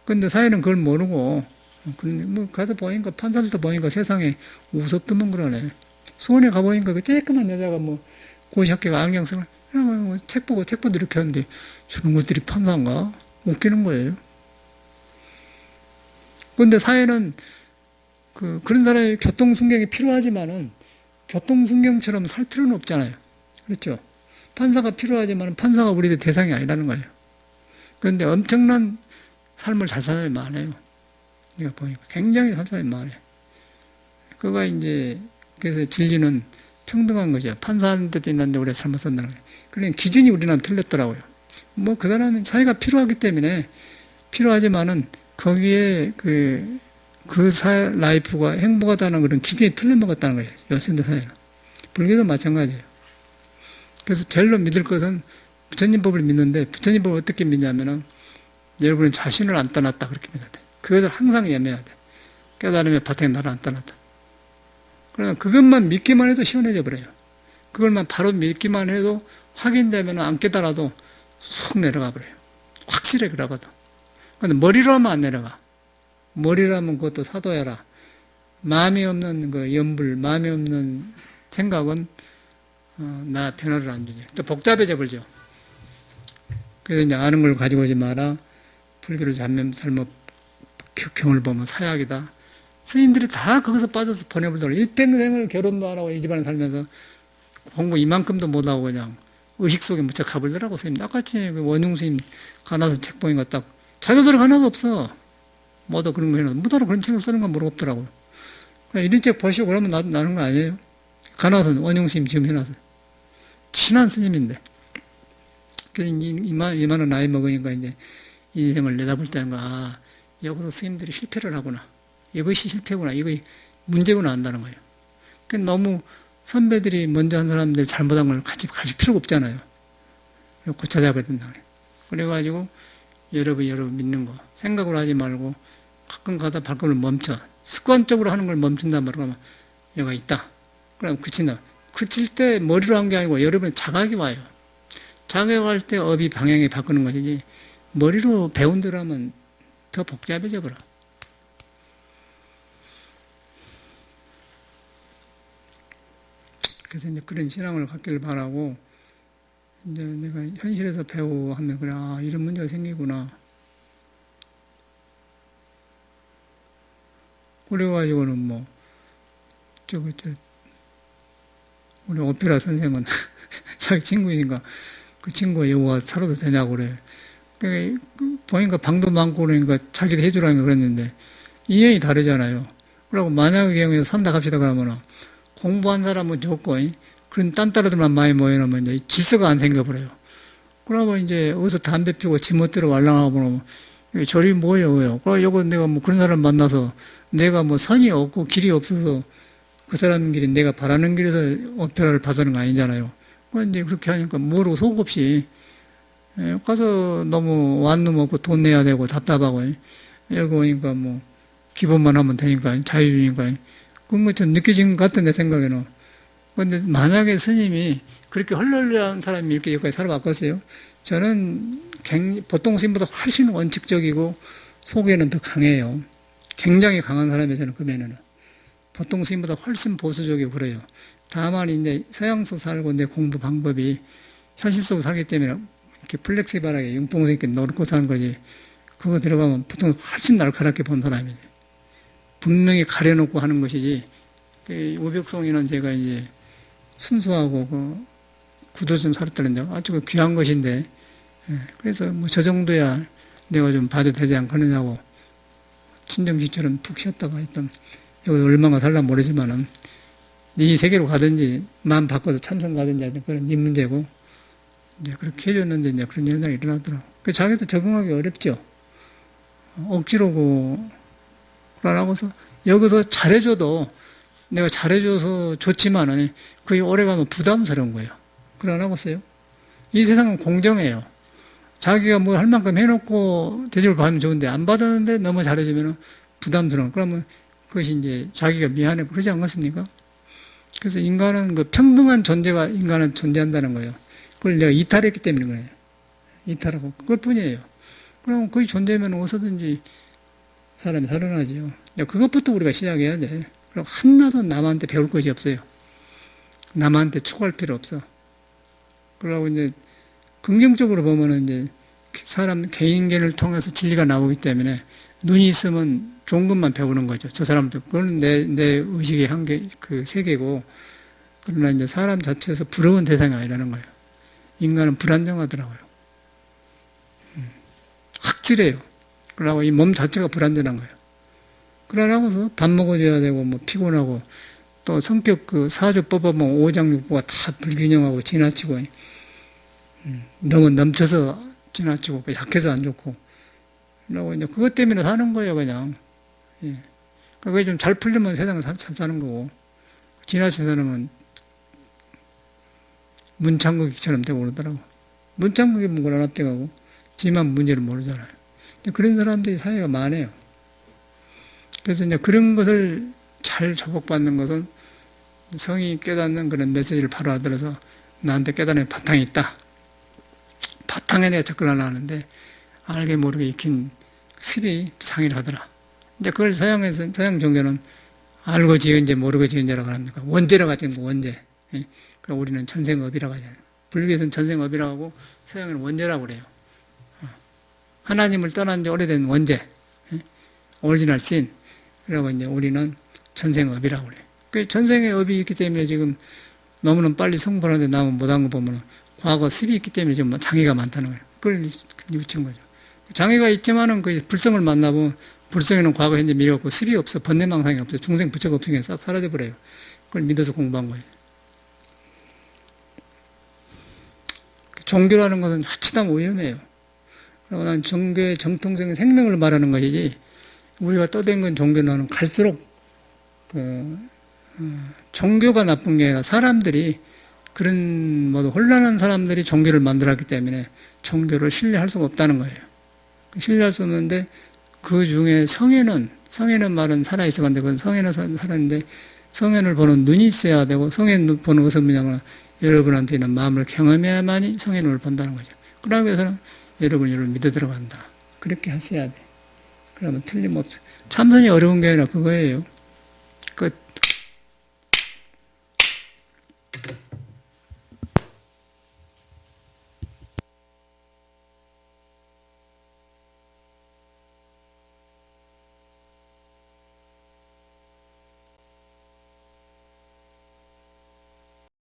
근데 사회는 그걸 모르고 뭐 가서 보니까 판사들도 보니까 세상에 우습더만 그러네. 수원에 가보니까 그 쬐끄만 여자가 뭐 고시학교가 안경 쓰고 책 보고 이렇게 하는데 저런 것들이 판사인가? 웃기는 거예요. 근데 사회는 그런 사람의 교통순경이 필요하지만은 교통순경처럼 살 필요는 없잖아요. 그렇죠? 판사가 필요하지만 판사가 우리의 대상이 아니라는 거예요. 그런데 엄청난 삶을 살 사람이 많아요. 내가 보니까 굉장히 살 사람이 많아요. 그가 이제 그래서 진리는 평등한 거죠. 판사하는 데도 있는데 우리가 잘못 산다는 거예요. 그러니까 기준이 우리는 틀렸더라고요. 뭐 그 사람은 사회가 필요하기 때문에 필요하지만은 거기에 그 사회 라이프가 행복하다는 그런 기준이 틀려먹었다는 거예요. 요새 사회는. 불교도 마찬가지예요. 그래서 제일로 믿을 것은 부처님법을 믿는데 부처님법을 어떻게 믿냐면은 여러분은 자신을 안 떠났다 그렇게 믿어야 돼. 그것을 항상 예매해야 돼. 깨달음의 바탕에 나를 안 떠났다. 그러나 그것만 믿기만 해도 시원해져 버려요. 그걸만 바로 믿기만 해도 확인되면 안 깨달아도 쑥 내려가 버려요. 확실해 그러거든. 근데 머리로 하면 안 내려가. 머리로 하면 그것도 사도해라. 마음이 없는 그 염불, 마음이 없는 생각은 나 변화를 안 주지. 또 복잡해져 버리죠. 그래서 이제 아는 걸 가지고 오지 마라. 불교를 잘못 경을 보면 사약이다. 스님들이 다 거기서 빠져서 보내버리더라고요. 일평생을 결혼도 안 하고 이 집안에 살면서 공부 이만큼도 못하고 그냥 의식 속에 무척 가버리더라고. 스님. 아까지 그 원흉 스님 가나서 책 보니까 딱 자료들 하나도 없어. 뭐도 그런 거 해놔. 뭐더러 그런 책을 쓰는 건 모르겠더라고요. 이런 책 보시고 그러면 나는 거 아니에요? 가나선 원흉 스님 지금 해놔서. 친한 스님인데. 그래서 이만한 나이 먹으니까 이제 인생을 내다볼 때는 여기서 스님들이 실패를 하구나. 이것이 실패구나. 이거 문제구나 한다는 거예요. 너무 선배들이 먼저 한 사람들 잘못한 걸 같이 가질 필요가 없잖아요. 고쳐잡아야 된다. 그래가지고 여러분 믿는 거 생각을 하지 말고 가끔 가다 발걸음을 멈춰. 습관적으로 하는 걸 멈춘단 말이야. 여기가 있다. 그럼 그친다. 그칠 때 머리로 한 게 아니고 여러분의 자각이 와요. 자각할 때 업이 방향이 바꾸는 것이지 머리로 배운 대로 하면 더 복잡해져 버려. 그래서 이제 그런 신앙을 갖기를 바라고, 이제 내가 현실에서 배우하면, 그래, 이런 문제가 생기구나. 그래가지고는 우리 오페라 선생은 자기 친구이니까 그 친구가 여기 와서 살아도 되냐고 그래. 그러니까 보니까 방도 많고 그러니까 자기도 해주라는 거 그랬는데, 인연이 다르잖아요. 그러고 만약의 경우에 산다 갑시다 그러면은, 공부한 사람은 좋고, 그런 딴따라들만 많이 모여놓으면 이제 질서가 안 생겨버려요. 그러면 이제 어디서 담배 피우고 지멋대로 말랑하고 그러면, 저리 뭐예요? 그럼 요거 내가 그런 사람 만나서 내가 선이 없고 길이 없어서 그 사람 길이 내가 바라는 길에서 오페라를 받는 거 아니잖아요. 그럼 이제 그렇게 하니까 모르고 속 없이 가서 너무 완놈 없고 돈 내야 되고 답답하고, 여기 오니까 뭐, 기본만 하면 되니까, 자유주니까, 그런 것처럼 느껴진 것 같아, 내 생각에는. 근데 만약에 스님이 그렇게 헐렁헐렁한 사람이 이렇게 여기까지 살아왔겠어요? 저는 보통 스님보다 훨씬 원칙적이고, 속에는 더 강해요. 굉장히 강한 사람이에요, 저는 그 면에는. 보통 스님보다 훨씬 보수적이고 그래요. 다만 이제 서양서 살고 내 공부 방법이 현실 속으로 살기 때문에 이렇게 플렉시블하게 융통성 있게 놓고 사는 거지. 그거 들어가면 보통 훨씬 날카롭게 본 사람이지. 분명히 가려놓고 하는 것이지. 우벽송이는 제가 이제 순수하고 그 구도 좀 살았다는 점 아주 귀한 것인데, 그래서 뭐 저 정도야 내가 좀 봐도 되지 않겠느냐고 친정지처럼 푹 쉬었다가 있던 여기 얼마나 살나 모르지만은 네 세계로 가든지 마음 바꿔서 참선 가든지 하여튼 그런 네 문제고 이제 그렇게 해줬는데 이제 그런 현상이 일어나더라고. 그 자기도 적응하기 어렵죠. 억지로 그러고서 여기서 잘해줘도 내가 잘해줘서 좋지만은 그게 오래가면 부담스러운 거예요. 그러나고서요. 이 세상은 공정해요. 자기가 뭐 할 만큼 해놓고 대접을 받으면 좋은데 안 받았는데 너무 잘해주면 부담스러워. 그러면 그것이 이제 자기가 미안해 그러지 않겠습니까? 그래서 인간은 그 평등한 존재가 인간은 존재한다는 거예요. 그걸 내가 이탈했기 때문인 거예요. 이탈하고 그것 뿐이에요. 그럼 거기 존재면 어디서든지 사람이 살아나죠. 그것부터 우리가 시작해야 돼. 그럼 하나도 남한테 배울 것이 없어요. 남한테 추구할 필요 없어. 그러고 이제 긍정적으로 보면은 이제 사람 개인계를 통해서 진리가 나오기 때문에 눈이 있으면 좋은 것만 배우는 거죠. 저 사람도. 그건 내 의식의 한계, 그 세계고. 그러나 이제 사람 자체에서 부러운 대상이 아니라는 거예요. 인간은 불안정하더라고요. 확실해요. 그러고 이 몸 자체가 불안전한 거예요. 그러나고서 밥 먹어줘야 되고, 뭐 피곤하고, 또 성격 그 사주 뽑아보면 오장육부가 다 불균형하고 지나치고, 너무 넘쳐서 지나치고, 약해서 안 좋고. 그러고 이제 그것 때문에 사는 거예요, 그냥. 예. 그게 좀 잘 풀리면 세상을 잘 사는 거고, 지나친 사람은 문창극이처럼 되고 그러더라고. 문창극이 뭔가 안 앞대가고, 지만 문제를 모르잖아요. 그런 사람들이 사회가 많아요. 그래서 이제 그런 것을 잘 조복받는 것은 성이 깨닫는 그런 메시지를 바로 알아들어서 나한테 깨닫는 바탕이 있다. 바탕에 내가 접근하려 하는데 알게 모르게 익힌 습이 상이라더라. 이제 그걸 서양 종교는 알고 지은 죄, 모르고 지은 죄라고 합니까? 원죄라고 하죠, 원죄. 그럼 우리는 전생업이라고 하잖아요. 불교에서는 전생업이라고 하고 서양에는 원죄라고 그래요. 하나님을 떠난 지 오래된 원죄, 오리지널 신. 그러고 이제 우리는 전생업이라고 그래요. 그 전생의 업이 있기 때문에 지금 너무는 빨리 성불하는데 남은 못한 거 보면 과거 습이 있기 때문에 지금 장애가 많다는 거예요. 그걸 뉘우친 거죠. 장애가 있지만은 그 불성을 만나보면 불성에는 과거, 현재, 미래 없고 습이 없어. 번뇌망상이 없어. 중생 부처가 없으니까 싹 사라져버려요. 그걸 믿어서 공부한 거예요. 종교라는 것은 하치다면 위험해요. 그리고 난 종교의 정통적인 생명을 말하는 것이지 우리가 떠댕긴 종교는 갈수록 종교가 나쁜 게 아니라 사람들이 그런 혼란한 사람들이 종교를 만들었기 때문에 종교를 신뢰할 수가 없다는 거예요. 신뢰할 수 없는데 그 중에 성에는 말은 살아있어 간데 그건 성에는 살았는데 성현을 보는 눈이 있어야 되고 성현 보는 것은 뭐냐면 여러분한테는 마음을 경험해야만이 성의 눈을 본다는 거죠. 그러기 위해서는 여러분을 믿어 들어간다. 그렇게 하셔야 돼. 그러면 틀림없어. 참선이 어려운 게 아니라 그거예요. 끝.